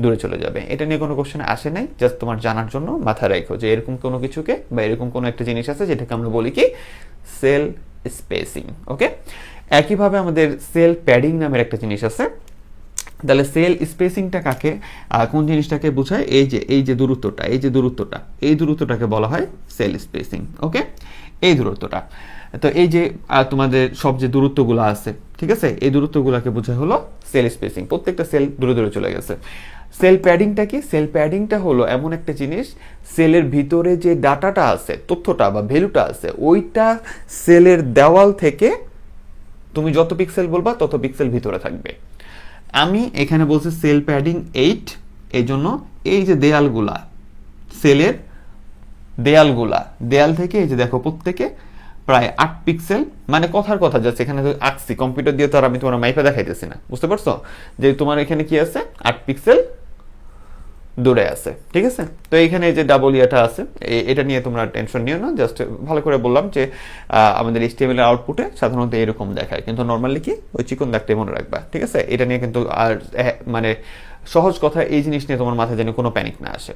দূরে চলে যাবে। এটা নিয়ে কোনো কোশ্চেন আসে নাই, জাস্ট তোমার জানার জন্য মাথায় রাখো যে এরকম কোনো কিছুকে বা এরকম কোনো একটা জিনিস আছে যেটাকে আমরা বলি কি সেল স্পেসিং। ওকে, একইভাবে আমাদের সেল প্যাডিং নামের একটা জিনিস আছে। তাহলে সেল স্পেসিংটা কাকে, কোন জিনিসটাকে বোঝায়, এই যে দূরত্বটাকে বলা হয় সেল স্পেসিং। ওকে, এই দূরত্বটা, তো এই যে তোমাদের সব যে দূরত্বগুলো আছে, ঠিক আছে, এই দূরত্বগুলোকে বোঝায় হলো সেল স্পেসিং। প্রত্যেকটা সেল দূরে দূরে চলে গেছে। সেল প্যাডিংটা কি? সেল প্যাডিংটা হলো এমন একটা জিনিস, সেলের ভিতরে যে ডাটাটা আছে, তথ্যটা বা ভ্যালুটা আছে, ওইটা সেলের দেওয়াল থেকে তুমি যত পিক্সেল বলবা তত পিক্সেল ভিতরে থাকবে। আমি এখানে বলছি সেল প্যাডিং 8, এই জন্য এই যে দেয়ালগুলা, সেলের দেয়াল থেকে এই যে দেখো প্রত্যেকে প্রায় 8 পিক্সেল, মানে কথার কথা যাচ্ছে, এখানে আঁকছি কম্পিউটার দিয়ে, তো আর আমি তোমার মাইপে দেখাইতেছি না, বুঝতে পারছো যে তোমার এখানে কি আছে, 8 পিক্সেল দূরে আছে। ঠিক আছে, তো এইখানে যে ডাবল ইয়াটা আছে, এটা নিয়ে তোমরা টেনশন নিও না, জাস্ট ভালো করে বললাম যে আমাদের HTML এর আউটপুটে সাধারণত এরকম দেখায়, কিন্তু নর্মালি কি ওই চিকন দাগটাই মনে রাখবা। ঠিক আছে, এটা নিয়ে কিন্তু আর মানে সহজ কথা, এই জিনিস নিয়ে তোমার মাথায় যেন কোনো প্যানিক না আসে।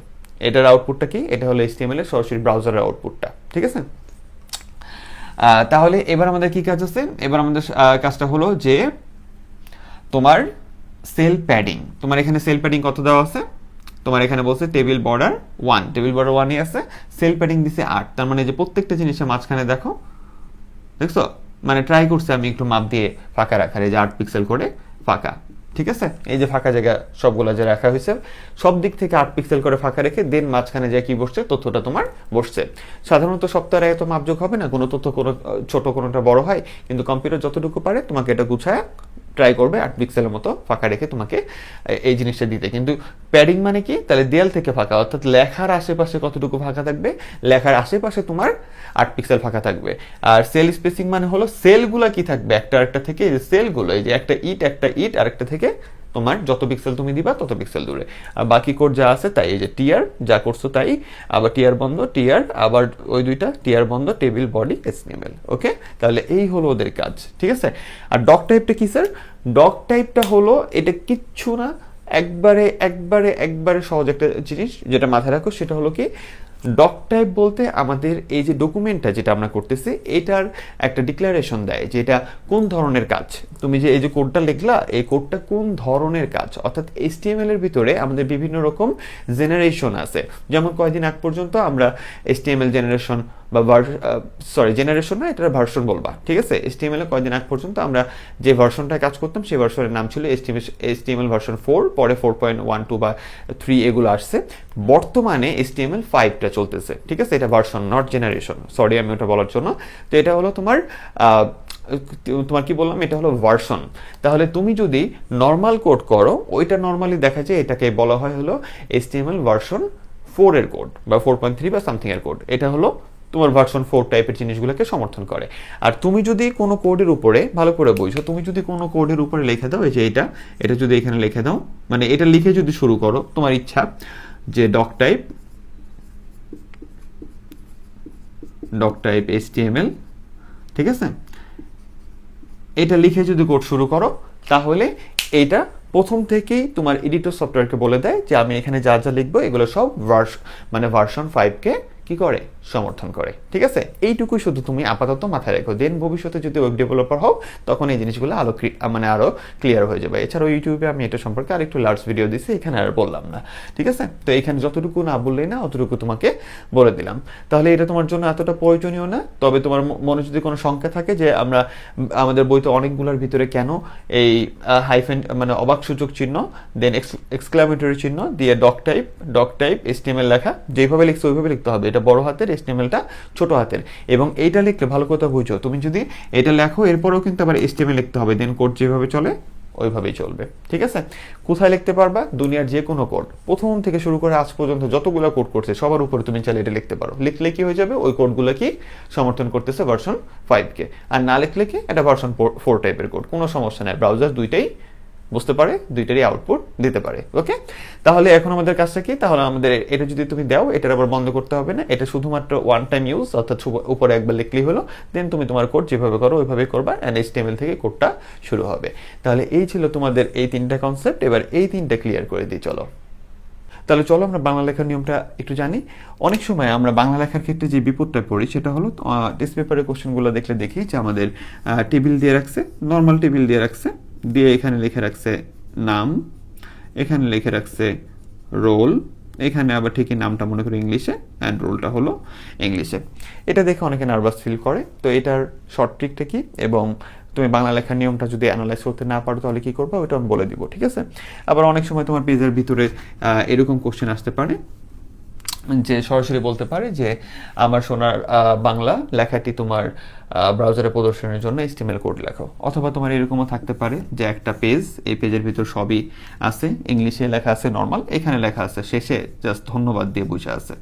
এটার আউটপুটটা কি, এটা হলো HTML এর সরাসরি ব্রাউজারের আউটপুটটা। ঠিক আছে, তাহলে এবার আমাদের কি কাজ আছে, এবার আমাদের কাজটা হলো যে তোমার সেল প্যাডিং, তোমার এখানে সেল প্যাডিং কত দেওয়া আছে, তোমার এখানে বলছে টেবিল বর্ডার 1, টেবিল বর্ডার 1ই আছে, সেল প্যাডিং দিছে 8, তার মানে যে প্রত্যেকটা জিনিসের মাঝখানে দেখো, দেখছো, মানে ট্রাই করছে আমি একটু মাপ দিয়ে ফাঁকা রাখার, এই যে 8 পিক্সেল করে ফাঁকা। ঠিক আছে, এই যে ফাঁকা জায়গা সবগুলো যে রাখা হয়েছে, সব দিক থেকে 8 পিক্সেল করে ফাঁকা রেখে দেন মাঝখানে যে কি বসছে, তথ্যটা তোমার বসছে। সাধারণত সপ্তাহে এত মাপযোগ হবে না, কোনো তথ্য কোনো ছোট কোনোটা বড় হয়, কিন্তু কম্পিউটার যতটুকু পারে তোমাকে এটা গুছায় ট্রাই করবে 8 পিক্সেলের মতো ফাঁকা রেখে তোমাকে এই জিনিসটা দিতে। কিন্তু প্যাডিং মানে কি, তাহলে দেয়াল থেকে ফাঁকা, অর্থাৎ লেখার আশেপাশে কতটুকু ফাঁকা থাকবে, লেখার আশেপাশে তোমার 8 পিক্সেল ফাঁকা থাকবে। আর সেল স্পেসিং মানে হলো সেলগুলা কি থাকবে একটা আরেকটা থেকে, এই যে সেলগুলো, এই যে একটা ইট আরেকটা থেকে তোমার যত পিক্সেল তুমি দিবা তত পিক্সেল দূরে। আর বাকি কোড যা আছে তাই, এই যে টিআর যা করছো তাই, আবার টিআর বন্ধ, টিআর আবার ওই দুইটা টিআর বন্ধ, টেবিল বডি HTML। ওকে, তাহলে এই হলো ওদের কাজ। ঠিক আছে, আর ডক টাইপটা কি স্যার? ডক টাইপটা হলো, এটা কিচ্ছু না, একবারে সহজ একটা জিনিস যেটা মাথায় রাখো, সেটা হলো কি, ডক টাইপ বলতে আমাদের এই যে ডকুমেন্টটা যেটা আমরা করতেছি, এটার একটা ডিক্লারেশন দেয় যে এটা কোন ধরনের কাজ। তুমি যে এই যে কোডটা লিখলা, এই কোডটা কোন ধরনের কাজ, অর্থাৎ HTML এর ভিতরে আমাদের বিভিন্ন রকম জেনারেশন আছে। যেমন কয়েকদিন আগ পর্যন্ত আমরা HTML জেনারেশন বা জেনারেশন না, এটার ভার্সন বলবা। ঠিক আছে, HTML এ কয়েকদিন আগ পর্যন্ত আমরা যে ভার্সনটায় কাজ করতাম সেই ভার্সনের নাম ছিল HTML ভার্সন 4, পরে 4.12 বা 3 এগুলো আসছে। বর্তমানে HTML 5টা চলতেছে। ঠিক আছে, এটা ভার্সন, নট জেনারেশন, সরি আমি ওটা বলার জন্য। তো এটা হলো তোমার কি বললাম, এটা হলো ভার্সন। তাহলে তুমি যদি নর্মাল কোড করো, ওইটা নর্মালি দেখা যায় এটাকে বলা হয় হলো HTML ভার্সন 4 এর কোড বা 4.3 বা সামথিং এর কোড। এটা হলো তোমার ভার্সন 4 টাইপের জিনিসগুলোকে সমর্থন করে। আর তুমি যদি কোনো কোডের উপরে, ভালো করে বুঝো, তুমি যদি কোনো কোডের উপরে লিখে দাও, এই যে এটা যদি এখানে লিখে দাও, মানে এটা লিখে যদি শুরু করো, তোমার ইচ্ছা যে ডক টাইপ HTML, ঠিক আছে, এটা লিখে যদি কোড শুরু করো, তাহলে এটা প্রথম থেকেই তোমার এডিটর সফটওয়্যারকে বলে দেয় যে আমি এখানে যা যা লিখবো এগুলো সব ভার্সন 5কে কি করে, সমর্থন করে। ঠিক আছে, এইটুকুই শুধু তুমি আপাতত মাথায় রেখো, দেন ভবিষ্যতে যদি ওয়েব ডেভেলপার হও তখন এই জিনিসগুলো আরো ক্লিয়ার হয়ে যাবে। এছাড়াও ইউটিউবে আমি এটা সম্পর্কে আরেকটু লার্জ ভিডিও দিছি, এখানে আর বললাম না। ঠিক আছে, তো এখানে যতটুকু না বললেই না, অতটুকু তোমাকে বলে দিলাম। তাহলে এটা তোমার জন্য এতটা প্রয়োজনীয় না, তবে তোমার মনে যদি কোনো শঙ্কা থাকে যে আমাদের বইতে অনেকগুলোর ভিতরে কেন এই হাইফেন মানে অবাক সূচক চিহ্ন, দেন এক্সক্লামেটরি চিহ্ন দিয়ে ডক টাইপ HTML লেখা, যেভাবে লিখছে ওইভাবে লিখতে হবে। এটা বড় হাতের, HTMLটা ছোট হাতের। এবং এইটা লিখলে ভালো কথা বুঝো, তুমি যদি এটা লেখো এরপরেও কিন্তু আবার HTML লিখতে হবে, দেন কোড যেভাবে চলে ওইভাবেই চলবে। ঠিক আছে, কোথায় লিখতে পারবা? দুনিয়ার যে কোনো কোড, প্রথম থেকে শুরু করে আজ পর্যন্ত যতগুলো কোড করছে সবার উপরে তুমি চাইলে এটা লিখতে পারো। লিখলে কি হয়ে যাবে, ওই কোডগুলো কি সমর্থন করতেছে ভার্সন 5কে। আর না লিখলে কি এটা ভার্সন 4 টাইপের কোড, কোনো সমস্যা নেই, ব্রাউজার দুইটাই বুঝতে পারে, দুইটারই আউটপুট দিতে পারে। ওকে, তাহলে এখন আমাদের কাজটা কি? তাহলে আমাদের এটা যদি তুমি দাও, এটার আবার বন্ধ করতে হবে না, এটা শুধুমাত্র ওয়ান টাইম ইউজ, অর্থাৎ উপরে একবার লিখলেই হলো, দেন তুমি তোমার কোড যেভাবে করো ওইভাবে করবা, অ্যান্ড HTML থেকে কোডটা শুরু হবে। তাহলে এই ছিল তোমাদের এই তিনটা কনসেপ্ট। এবার এই তিনটা ক্লিয়ার করে দিই চলো। তাহলে চলো আমরা বাংলা লেখার নিয়মটা একটু জানি। অনেক সময় আমরা বাংলা লেখার ক্ষেত্রে যে বিপদটা পড়ি সেটা হলো টেস্ট পেপারের কোশ্চেনগুলো দেখলে দেখি যে আমাদের টেবিল দিয়ে রাখছে, নর্মাল টেবিল দিয়ে রাখছে, দিয়ে এখানে লিখে রাখছে নাম, এখানে লিখে রাখছে রোল, এখানে আবার ঠিকই নামটা মনে করি ইংলিশে অ্যান্ড রোলটা হলো ইংলিশে। এটা দেখে অনেকে নার্ভাস ফিল করে। তো এটার শর্ট ট্রিকটা কি, এবং তুমি বাংলা লেখার নিয়মটা যদি অ্যানালাইজ করতে না পারো তাহলে কি করবে ওইটা আমি বলে দিব, ঠিক আছে? আবার অনেক সময় তোমার পেজের ভিতরে এরকম কোশ্চেন আসতে পারে যে সরাসরি বলতে পারে যে আমার সোনার বাংলা লেখাটি তোমার ব্রাউজারে প্রদর্শনের জন্য HTML কোড লেখো। অথবা তোমার এরকমও থাকতে পারে যে একটা পেজ, এই পেজের ভিতর সবই আছে, ইংলিশে লেখা আছে নর্মাল, এখানে লেখা আছে শেষে জাস্ট ধন্যবাদ দিয়ে বুঝে আছে,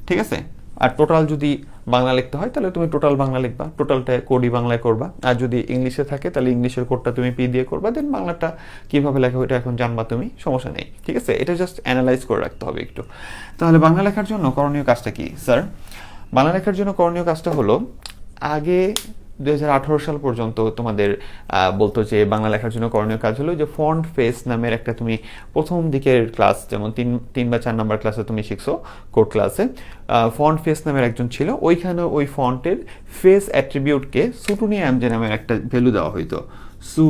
ঠিক আছে? আর টোটাল যদি বাংলা লিখতে হয় তাহলে তুমি টোটাল বাংলা লিখবা, টোটালটা কোডই বাংলায় করবা। আর যদি ইংলিশে থাকে তাহলে ইংলিশের কোডটা তুমি পি দিয়ে করবা, দেন বাংলাটা কীভাবে লেখা ওইটা এখন জানবা তুমি, সমস্যা নেই, ঠিক আছে? এটা জাস্ট অ্যানালাইজ করে রাখতে হবে একটু। তাহলে বাংলা লেখার জন্য করণীয় কাজটা কি স্যার? বাংলা লেখার জন্য করণীয় কাজটা হলো, আগে 2018 সাল পর্যন্ত তোমাদের বলতো যে বাংলা লেখার জন্য করণীয় কাজ হলো যে ফন্ট ফেস নামের একটা, তুমি প্রথম দিকের ক্লাস যেমন 3 বা 4 নাম্বার ক্লাসে তুমি শিখছো কোড ক্লাসে, ফন্ট ফেস নামের একজন ছিল, ওইখানে ওই ফন্টের ফেস অ্যাট্রিবিউটকে সুটুনি এমজে নামের একটা ভ্যালু দেওয়া হইতো, সু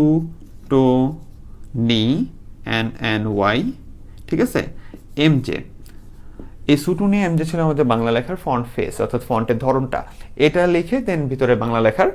টো নি এন ওয়াই, ঠিক আছে, এমজে। এই সুটুনি এমজে ছিল আমাদের বাংলা লেখার ফন্ট ফেস, অর্থাৎ ফন্টের ধরনটা। এটা লিখে দেন ভিতরে বাংলা লেখার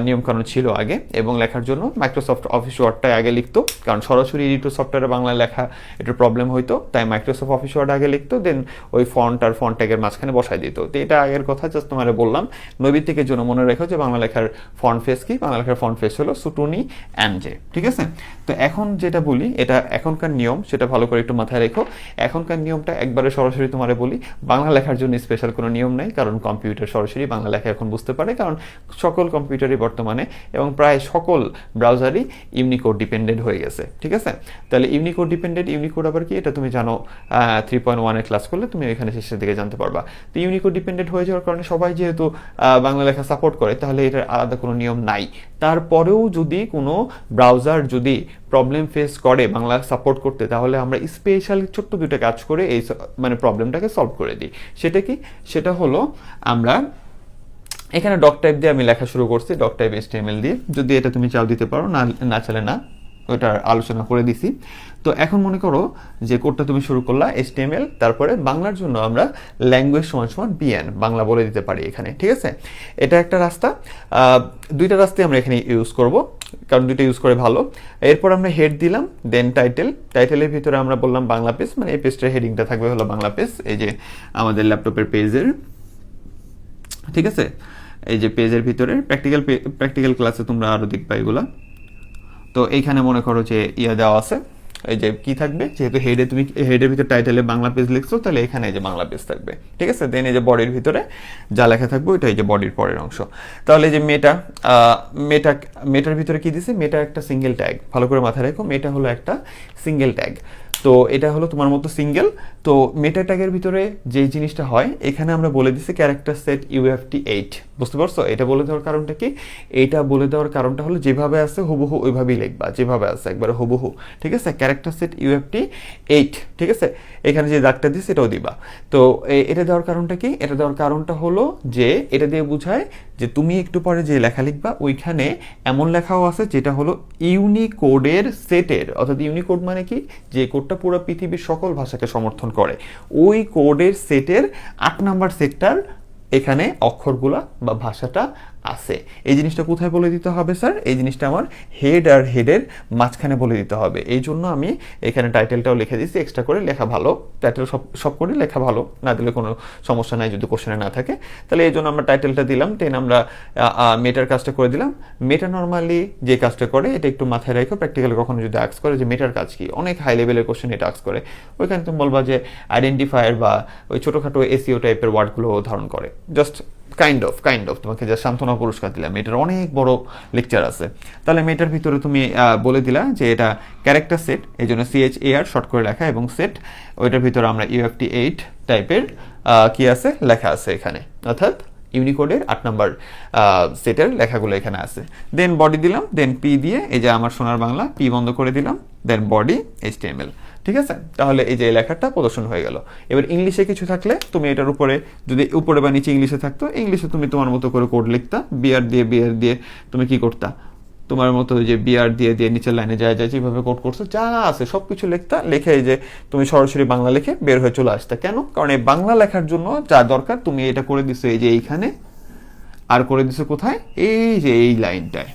নিয়মকানুন ছিল আগে, এবং লেখার জন্য মাইক্রোসফট অফিস ওয়ার্ডটাই আগে লিখতো, কারণ সরাসরি এডিটর সফটওয়্যারে বাংলা লেখা একটু প্রবলেম হইতো, তাই মাইক্রোসফট অফিস ওয়ার্ড আগে লিখতো, দেন ওই ফন্ট আর ফন্ট ট্যাগের মাঝখানে বসাই দিত। তো এটা আগের কথা, জাস্ট তোমার বললাম। নৈবিত্তিকের জন্য মনে রেখো যে বাংলা লেখার ফন্ট ফেস কি, বাংলা লেখার ফন্ট ফেস হলো সুটুনি এমজে, ঠিক আছে? তো এখন যেটা বলি, এটা এখনকার নিয়ম, সেটা ভালো করে একটু মাথায় রেখো। এখনকার নিয়মটা একবারে সরাসরি তোমার বলি, বাংলা লেখার জন্য স্পেশাল কোনো নিয়ম নাই, কারণ কম্পিউটার সরাসরি বাংলা লেখা এখন বুঝতে পারে, কারণ সকল কম্পিউটারই বর্তমানে এবং প্রায় সকল ব্রাউজারই ইউনিকোড ডিপেন্ডেন্ট হয়ে গেছে, ঠিক আছে? তাহলে ইউনিকোড ডিপেন্ডেন্ট, ইউনিকোড আবার কি এটা তুমি জানো, 3.1 ক্লাস করলে তুমি এখানে শেষের দিকে জানতে পারবা। তো ইউনিকোড ডিপেন্ডেন্ট হয়ে যাওয়ার কারণে সবাই যেহেতু বাংলা লেখা সাপোর্ট করে, তাহলে এটার আলাদা কোনো নিয়ম নাই। তারপরেও যদি কোনো ব্রাউজার যদি প্রবলেম ফেস করে বাংলা সাপোর্ট করতে, তাহলে আমরা স্পেশাল ছোট্ট দুটো কাজ করে এই মানে প্রবলেমটাকে সলভ করে দিই। সেটা কি? সেটা হলো আমরা এখানে ডক টাইপ দিয়ে আমি লেখা শুরু করছি, ডক টাইপ HTML দিয়ে, যদি এটা তুমি চাও দিতে পারো, না চাইলে না, ওইটার আলোচনা করে দিছি। তো এখন মনে করো যে কোডটা তুমি শুরু করলা HTML, তারপরে বাংলার জন্য আমরা ল্যাঙ্গুয়েজ সমান BN বাংলা বলে দিতে পারি এখানে, ঠিক আছে? এটা একটা রাস্তা। দুইটা রাস্তায় আমরা এখানে ইউজ করব, কারণ দুইটা ইউজ করে ভালো। এরপর আমরা হেড দিলাম, দেন টাইটেলের ভিতরে আমরা বললাম বাংলা পেজ, মানে এই পেজটার হেডিংটা থাকবে হলো বাংলা পেজ, এই যে আমাদের ল্যাপটপের পেজের, ঠিক আছে? এই যে পেজের ভিতরে প্র্যাকটিক্যাল ক্লাসে তোমরা আরও দেখবা এগুলা। তো এইখানে মনে করো যে দেওয়া আছে, এই যে কি থাকবে, যেহেতু তুমি হেডের ভিতরে টাইটেলে বাংলা পেজ লিখছো, তাহলে এখানে এই যে বাংলা পেজ থাকবে, ঠিক আছে? দেন এই যে বডির ভিতরে যা লেখা থাকবে ওইটা এই যে বডির পরের অংশ। তাহলে এই যে মেটার ভিতরে কি দিছে, মেটা একটা সিঙ্গেল ট্যাগ, ভালো করে মাথায় রেখো, মেটা হলো একটা সিঙ্গেল ট্যাগ। তো এটা হলো তোমার মতো সিঙ্গেল। তো মেটা ট্যাগের ভিতরে যেই জিনিসটা হয়, এখানে আমরা বলে দিছি ক্যারেক্টার সেট UFT 8, বুঝতে পারছো? এটা বলে দেওয়ার কারণটা কি? এইটা বলে দেওয়ার কারণটা হলো যেভাবে আছে হুবহু ওইভাবেই লিখবা, যেভাবে আছে একবারে হুবহু, ঠিক আছে? ক্যারেক্টার সেট UFT 8, ঠিক আছে? এখানে যে দাগটা দিই সেটাও দিবা। তো এটা দেওয়ার কারণটা কি? এটা দেওয়ার কারণটা হলো যে এটা দিয়ে বোঝায় যে তুমি একটু পরে যে লেখা লিখবা ওইখানে এমন লেখাও আছে যেটা হলো ইউনিকোডের সেটের, অর্থাৎ ইউনিকোড মানে কি, যে কোডটা পুরো পৃথিবীর সকল ভাষাকে সমর্থন করে, ওই কোডের সেটের 8 নাম্বার সেটটার এখানে অক্ষরগুলা বা ভাষাটা আছে। এই জিনিসটা কোথায় বলে দিতে হবে স্যার? এই জিনিসটা আমার হেড আর হেডের মাঝখানে বলে দিতে হবে। এই জন্য আমি এখানে টাইটেলটাও লিখে দিচ্ছি, এক্সট্রা করে লেখা ভালো, টাইটেল সব করে লেখা ভালো, না দিলে কোনো সমস্যা নাই যদি কোশ্চেনে না থাকে। তাহলে এই জন্য আমরা টাইটেলটা দিলাম, দেন আমরা মেটার কাজটা করে দিলাম। মেটা নর্মালি যে কাজটা করে এটা একটু মাথায় রাখো, প্র্যাকটিক্যালি কখনো যদি আস্ক করে যে মেটার কাজ কি, অনেক হাই লেভেলের কোশ্চেন এটা আস্ক করে, ওইখানে তুমি বলবা যে আইডেন্টিফায়ার বা ওই ছোটোখাটো SEO টাইপের ওয়ার্ডগুলো ধারণ করে, জাস্ট কাইন্ড অফ তোমাকে যা সান্ত্বনা পুরস্কার দিলাম, এটার অনেক বড় লেকচার আছে। তাহলে মেয়েটার ভিতরে তুমি বলে দিলা যে এটা ক্যারেক্টার সেট, এই জন্য CHAR শর্ট করে লেখা, এবং সেট ওইটার ভিতরে আমরা UFT8 টাইপের কি আছে লেখা আছে এখানে, অর্থাৎ ইউনিকোডের 8 নাম্বার সেটের লেখাগুলো এখানে আছে। দেন বডি দিলাম, দেন পি দিয়ে এই যে আমার সোনার বাংলা পি বন্ধ করে দিলাম, দেন বডি HTML। ঠিক আছে, তাহলে এই যে লেখাটা প্রদর্শন হয়ে গেল। এবার ইংলিশে কিছু থাকলে তুমি এটার উপরে, যদি উপরে বা নিচে ইংলিশে থাকতো, ইংলিশে তুমি তোমার মতো করে কোড লিখতা, বিআর দিয়ে তুমি কি করতা, তোমার মতো যে বিআর দিয়ে নিচের লাইনে যায় যেভাবে কোড করছো যা আছে সব কিছু লিখতা, লিখে এই যে তুমি সরাসরি বাংলা লিখে বের হয়ে চলে আসতা। কেন? কারণ এই বাংলা লেখার জন্য যা দরকার তুমি এটা করে দিছো এই যে এইখানে, আর করে দিছো কোথায়, এই যে এই লাইনটায়।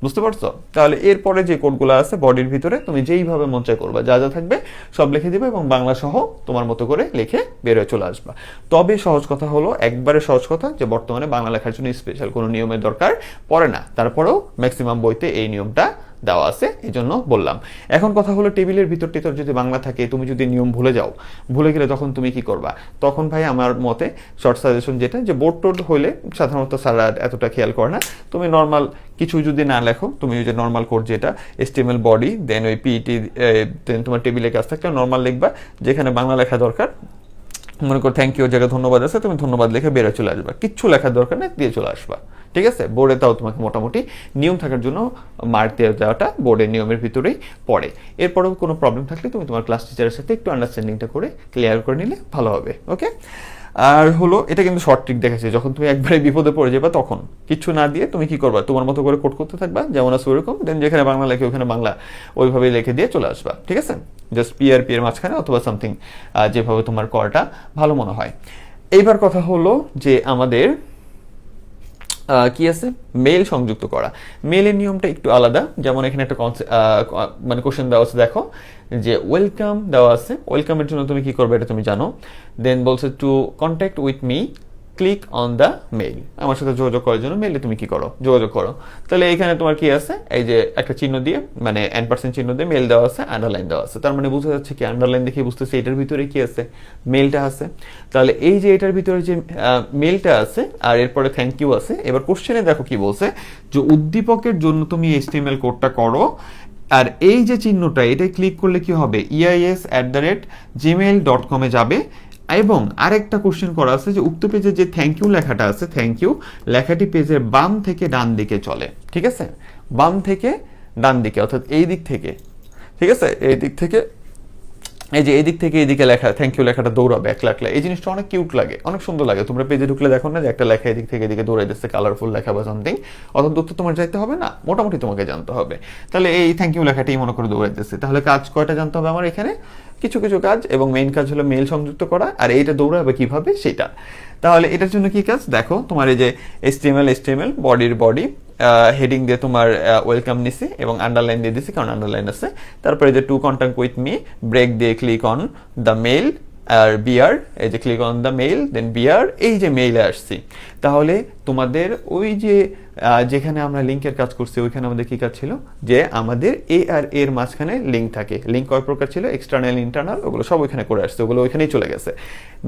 বুঝতে পারছো? তাহলে এরপরে যে কোডগুলো আছে বডির ভিতরে তুমি যেইভাবে মন চায় করবা, যা যা থাকবে সব লিখে দিবে এবং বাংলা সহ তোমার মতো করে লিখে বের হয়ে চলে আসবা। তবে সহজ কথা হলো, একবারে সহজ কথা, যে বর্তমানে বাংলা লেখার জন্য স্পেশাল কোনো নিয়মের দরকার পড়ে না। তারপরেও ম্যাক্সিমাম বইতে এই নিয়মটা দেওয়া আছে, এই জন্য বললাম। এখন কথা হলো, টেবিলের ভিতর যদি বাংলা থাকে, তুমি যদি নিয়ম ভুলে গেলে তখন তুমি কি করবা? তখন ভাই আমার মতে শর্ট সাজেশন যেটা, যে বোর্ড টোড হইলে সাধারণত স্যাররা এতটা খেয়াল করে না, তুমি নর্মাল কিছু যদি না লেখো, তুমি ওই যে নর্মাল কোড যেটা HTML বডি, দেন ওই পিটি, দেন তোমার টেবিলের কাজ থাকলে নর্মাল লিখবা, যেখানে বাংলা লেখা দরকার, মনে করো থ্যাংক ইউ জায়গায় ধন্যবাদ আছে, তুমি ধন্যবাদ লিখে বেরো চলে আসবা, কিচ্ছু লেখার দরকার নেই, দিয়ে চলে আসবা। ঠিক আছে, বোর্ডে তাও তোমাকে মোটামুটি নিয়ম থাকার জন্য মার্ক দেওয়াটা বোর্ডের নিয়মের ভিতরেই পড়ে। এরপরেও কোনো প্রবলেম থাকলে তুমি তোমার ক্লাস টিচারের সাথে একটু আন্ডারস্ট্যান্ডিংটা করে ক্লিয়ার করে নিলে ভালো হবে। ওকে, আর হলো এটা কিন্তু শর্ট ট্রিক দেখাচ্ছে, যখন তুমি একবারে বিপদে পড়ে যাবে তখন কিছু না দিয়ে তুমি কি করবা, তোমার মতো করে কোড করতে থাকবা যেমন আছে ওরকম, দেন যেখানে বাংলা লেখে ওখানে বাংলা ওইভাবে লিখে দিয়ে চলে আসবা। ঠিক আছে, জাস্ট পি এর মাঝখানে অথবা সামথিং যেভাবে তোমার করাটা ভালো মনে হয়। এইবার কথা হলো যে আমাদের কি আছে, মেল সংযুক্ত করা। মেলের নিয়মটা একটু আলাদা। যেমন এখানে একটা মানে কোশ্চেন দেওয়া আছে, দেখো যে ওয়েলকাম দেওয়া আছে, ওয়েলকামের জন্য তুমি কি করবে এটা তুমি জানো। দেন বলছে to contact with me click on the mail, আমার সাথে যোগাযোগ করার জন্য মেইলে তুমি কি করো, যোগাযোগ করো। তাহলে এখানে তোমার কি আছে, এই যে একটা চিহ্ন দিয়ে, মানে % চিহ্ন দিয়ে মেল দেওয়া আছে, আন্ডারলাইন দেওয়া আছে, তার মানে বোঝা যাচ্ছে কি, আন্ডারলাইন দেখে বুঝতেছে এটার ভিতরে কি আছে, মেলটা আছে। তাহলে এই যে এটার ভিতরে যে মেলটা আছে আর এরপরে থ্যাংক ইউ আছে। এবার কোশ্চেনে দেখো কি বলছে, যে উদ্দীপকের জন্য তুমি HTML কোডটা করো, আর এই যে চিহ্নটা এটাই ক্লিক করলে কি হবে, eis@gmail.com এ যাবে। এবং আরেকটা কোশ্চেন করা আছে যে উক্ত পেজে যে থ্যাংক ইউ লেখাটা আছে, থ্যাংক ইউ লেখাটি পেজের বাম থেকে ডান দিকে চলে। ঠিক আছে, বাম থেকে ডান দিকে, অর্থাৎ এই দিক থেকে। ঠিক আছে, এই দিক থেকে, এই যে এই দিক থেকে এইদিকে লেখা থ্যাংক ইউ লেখাটা দৌড়াবে এক লাখ। এই জিনিসটা অনেক কিউট লাগে, অনেক সুন্দর লাগে। তোমরা পেজে ঢুকলে দেখো না যে একটা লেখা এদিক থেকে এদিকে দৌড়াই দিচ্ছে, কালারফুল লেখা বা সামথিং। অত দূর তো তোমার যাইতে হবে না, মোটামুটি তোমাকে জানতে হবে। তাহলে এই থ্যাংক ইউ লেখাটাই মনে করে দৌড়াই দিচ্ছে। তাহলে কাজ কয়টা জানতে হবে আমার এখানে, কিছু কাজ, এবং মেইন কাজ হলো মেল সংযুক্ত করা, আর এইটা দৌড়াবে কিভাবে সেটা। তাহলে এটার জন্য কি কাজ দেখো, তোমার এই যে HTML বডির বডি, হেডিং দিয়ে তোমার ওয়েলকাম নিছি এবং আন্ডারলাইন দিয়ে দিছি কারণ আন্ডারলাইন আছে। তারপরে যে to contact with me, break দিয়ে ক্লিক অন দ্য মেইল, আর বিআর, এই যে click on the mail, then BR, এই যে মেইলে আসছি। তাহলে তোমাদের ওই যে যেখানে আমরা লিঙ্কের কাজ করছি ওইখানে আমাদের কি কাজ ছিল, যে আমাদের এ আর এর মাঝখানে লিঙ্ক থাকে। লিঙ্ক কয় প্রকার ছিল, এক্সটার্নাল, ইন্টারনাল, ওগুলো সব ওইখানে করে আসছে, ওগুলো ওইখানেই চলে গেছে।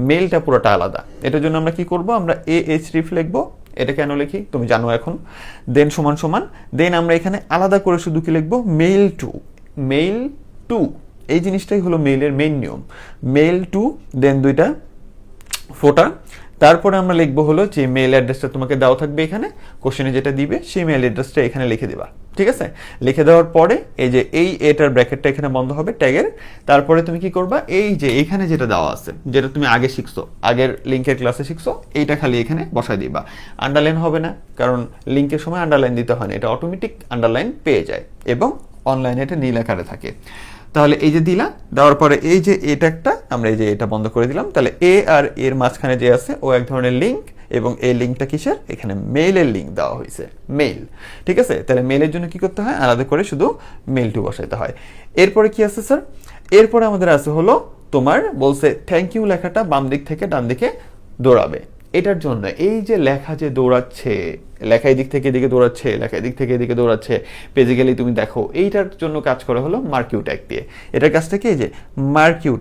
মেইলটা পুরোটা আলাদা। এটার জন্য আমরা কি করব, আমরা href লিখবো। এটা কেন লিখি তুমি জানো এখন। দেন সমান, দেন আমরা এখানে আলাদা করে শুধু কি লিখবো, মেইল টু। এই জিনিসটাই হলো মেইলের মেইন নিয়ম, মেইল টু, দেন দুইটা ফোটা। তারপরে আমরা লিখবো হলো যে মেইল অ্যাড্রেসটা তোমাকে দেওয়া থাকবে এখানে, কোশ্চেনে যেটা দিবে সেই মেইল অ্যাড্রেসটা এখানে লিখে দিবা। ঠিক আছে, লিখে দেওয়ার পরে এই যে এই এটার ব্র্যাকেটটা এখানে বন্ধ হবে ট্যাগের। তারপরে তুমি কি করবা, এই যে এখানে যেটা দেওয়া আছে, যেটা তুমি আগে শিখছো, আগের লিঙ্কের ক্লাসে শিখছো, এইটা খালি এখানে বসাই দিবা। আন্ডারলাইন হবে না, কারণ লিঙ্কের সময় আন্ডারলাইন দিতে হয় না, এটা অটোমেটিক আন্ডারলাইন পেয়ে যায় এবং অনলাইনে এটা নীল আকারে থাকে। তাহলে এই যে দিলা, দেওয়ার পরে এই যে এটা একটা, আমরা এই যে এটা বন্ধ করে দিলাম। তাহলে এ আর এর মাঝখানে যে আছে ও এক ধরনের লিঙ্ক, এবং এই লিঙ্কটা কিসের, এখানে মেইলের লিঙ্ক দেওয়া হয়েছে, মেইল। ঠিক আছে, তাহলে মেইলের জন্য কি করতে হয়, আলাদা করে শুধু মেইল টু বসাইতে হয়। এরপরে কি আছে স্যার, এরপরে আমাদের আছে হলো তোমার বলছে থ্যাংক ইউ লেখাটা বাম দিক থেকে ডান দিকে দৌড়াবে। এটার জন্য এই যে লেখা যে দৌড়াচ্ছে, লেখা এদিক থেকে এদিকে দৌড়াচ্ছে, লেখা এদিক থেকে এদিকে দৌড়াচ্ছে, পেজে গেলেই তুমি দেখো। এইটার জন্য কাজ করা হলো মার্কিউ ট্যাগ দিয়ে। এটার কাজটা কি, যে মার্কিউ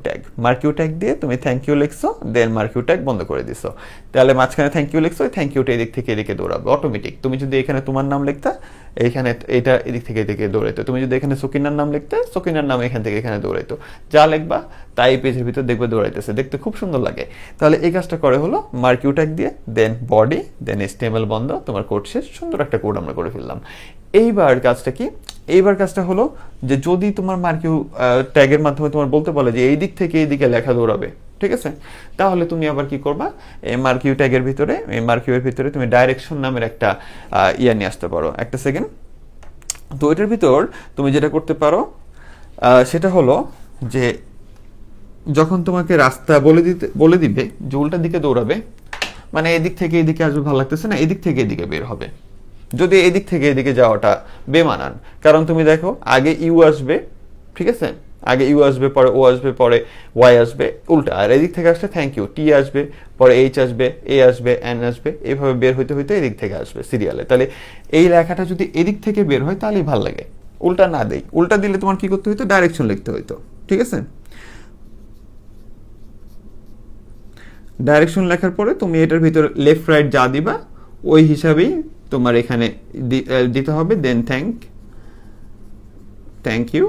ট্যাগ দিয়ে তুমি থ্যাংক ইউ লিখছো, দেন মার্কিউ ট্যাগ বন্ধ করে দিছো। তাহলে মাঝখানে থ্যাংক ইউ লিখছো, থ্যাংক ইউটা এদিক থেকে এদিকে দৌড়াবে অটোমেটিক। তুমি যদি এখানে তোমার নাম লিখতা, এইখানে এটা এদিক থেকে এদিকে দৌড়াইতো। তুমি যদি এখানে সকিনার নাম লিখতে, সকিনার নাম এখান থেকে এখানে দৌড়াইতো। যা লিখবা তাই পেজের ভিতর দেখবে দৌড়াইতেছে, দেখতে খুব সুন্দর লাগে। তাহলে এই কাজটা করে হলো মার্কিউ ট্যাগ দিয়ে, দেন বডি, দেন HTML বন্ধ, তোমার কোড শেষ। সুন্দর একটা কোড আমরা করে ফেললাম। এইবার কাজটা কি, এইবার কাজটা হলো যে যদি তোমার মার্কিউ ট্যাগের মাধ্যমে তোমার বলতে বলে যে এই দিক থেকে এইদিকে লেখা দৌড়াবে, ঠিক আছে, তাহলে তুমি আবার কি করবা, এই মার্কিউ ট্যাগের ভিতরে, এই মার্কিউয়ের ভিতরে তুমি ডাইরেকশন নামের একটা ইয়া নিয়ে আসতে পারো। একটা সেকেন্ড। তো এটার ভিতর তুমি যেটা করতে পারো সেটা হলো যে যখন তোমাকে রাস্তা বলে দিবে যে উল্টার দিকে দৌড়াবে, মানে এদিক থেকে এদিকে আসবে ভালো লাগতেছে না, এদিক থেকে এদিকে বের হবে। যদি এদিক থেকে এদিকে যাওয়াটা বেমানান, কারণ তুমি দেখো আগে ইউ আসবে, ঠিক আছে, আগে ইউ আসবে, পরে ও আসবে, পরে ওয়াই আসবে, উল্টা। আর এদিক থেকে আসলে থ্যাংক ইউ, টি আসবে, পরে এইচ আসবে, এ আসবে, এন আসবে, এইভাবে বের হইতে হইতে এদিক থেকে আসবে সিরিয়ালে। তাহলে এই লেখাটা যদি এদিক থেকে বের হয় তাহলেই ভালো লাগে। উল্টা না দেই, উল্টা দিলে তোমার কি করতে হইতো, ডাইরেকশন লিখতে হইতো, ঠিক আছে। ডাইরেকশন লেখার পরে তুমি এটার ভিতরে লেফট রাইট যা দিবা ওই হিসাবেই তোমার এখানে দিতে হবে। দেন থ্যাংক ইউ,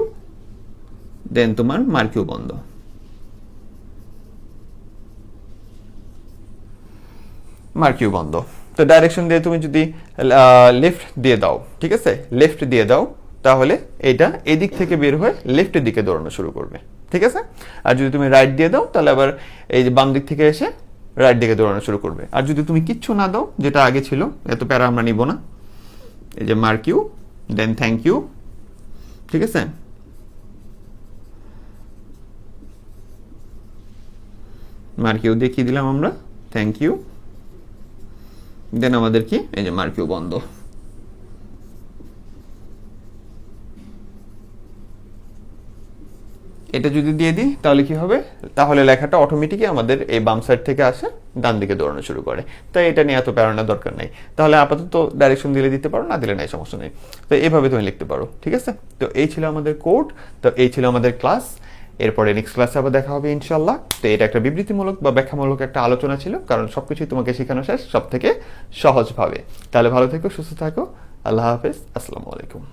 দেন তোমার মার্কিউ বন্ধ। মার্কিউ বন্ধ। তো ডাইরেকশন দিয়ে তুমি যদি লেফট দিয়ে দাও, ঠিক আছে, লেফট দিয়ে দাও, তাহলে এটা এদিক থেকে বের হয়ে লেফটের দিকে দৌড়ানো শুরু করবে, ঠিক আছে। আর যদি তুমি রাইট দিয়ে দাও, তাহলে আবার এই যে বাম দিক থেকে এসে রাইট দিকে দৌড়ানো শুরু করবে। আর যদি তুমি কিচ্ছু না দাও, যেটা আগে ছিল, এত প্যারা আমরা নিব না, এই যে মার্কিউ, দেন থ্যাংক ইউ, ঠিক আছে। মার্কিউ দিয়ে কি দিলাম আমরা, থ্যাংক ইউ, দেন আমাদের কি, এই যে মার্কিউ বন্ধ। এটা যদি দিয়ে দিই তাহলে কি হবে, তাহলে লেখাটা অটোমেটিকই আমাদের এই বাম সাইড থেকে আসে, ডান দিকে দৌড়ানো শুরু করে। তাই এটা নিয়ে এত প্যারানোর দরকার নেই। তাহলে আপাতত ডাইরেকশন দিলে দিতে পারো, না দিলে নাই, সমস্যা নেই। তো এইভাবে তুমি লিখতে পারো, ঠিক আছে। তো এই ছিল আমাদের কোড, তো এই ছিল আমাদের ক্লাস। এরপরে নেক্সট ক্লাসে আবার দেখা হবে ইনশাল্লাহ। তো এটা একটা বিবৃতিমূলক বা ব্যাখ্যামূলক একটা আলোচনা ছিল, কারণ সবকিছুই তোমাকে শেখানো শেষ সব থেকে সহজভাবে। তাহলে ভালো থেকো, সুস্থ থাকো, আল্লাহ হাফেজ, আসসালামু আলাইকুম।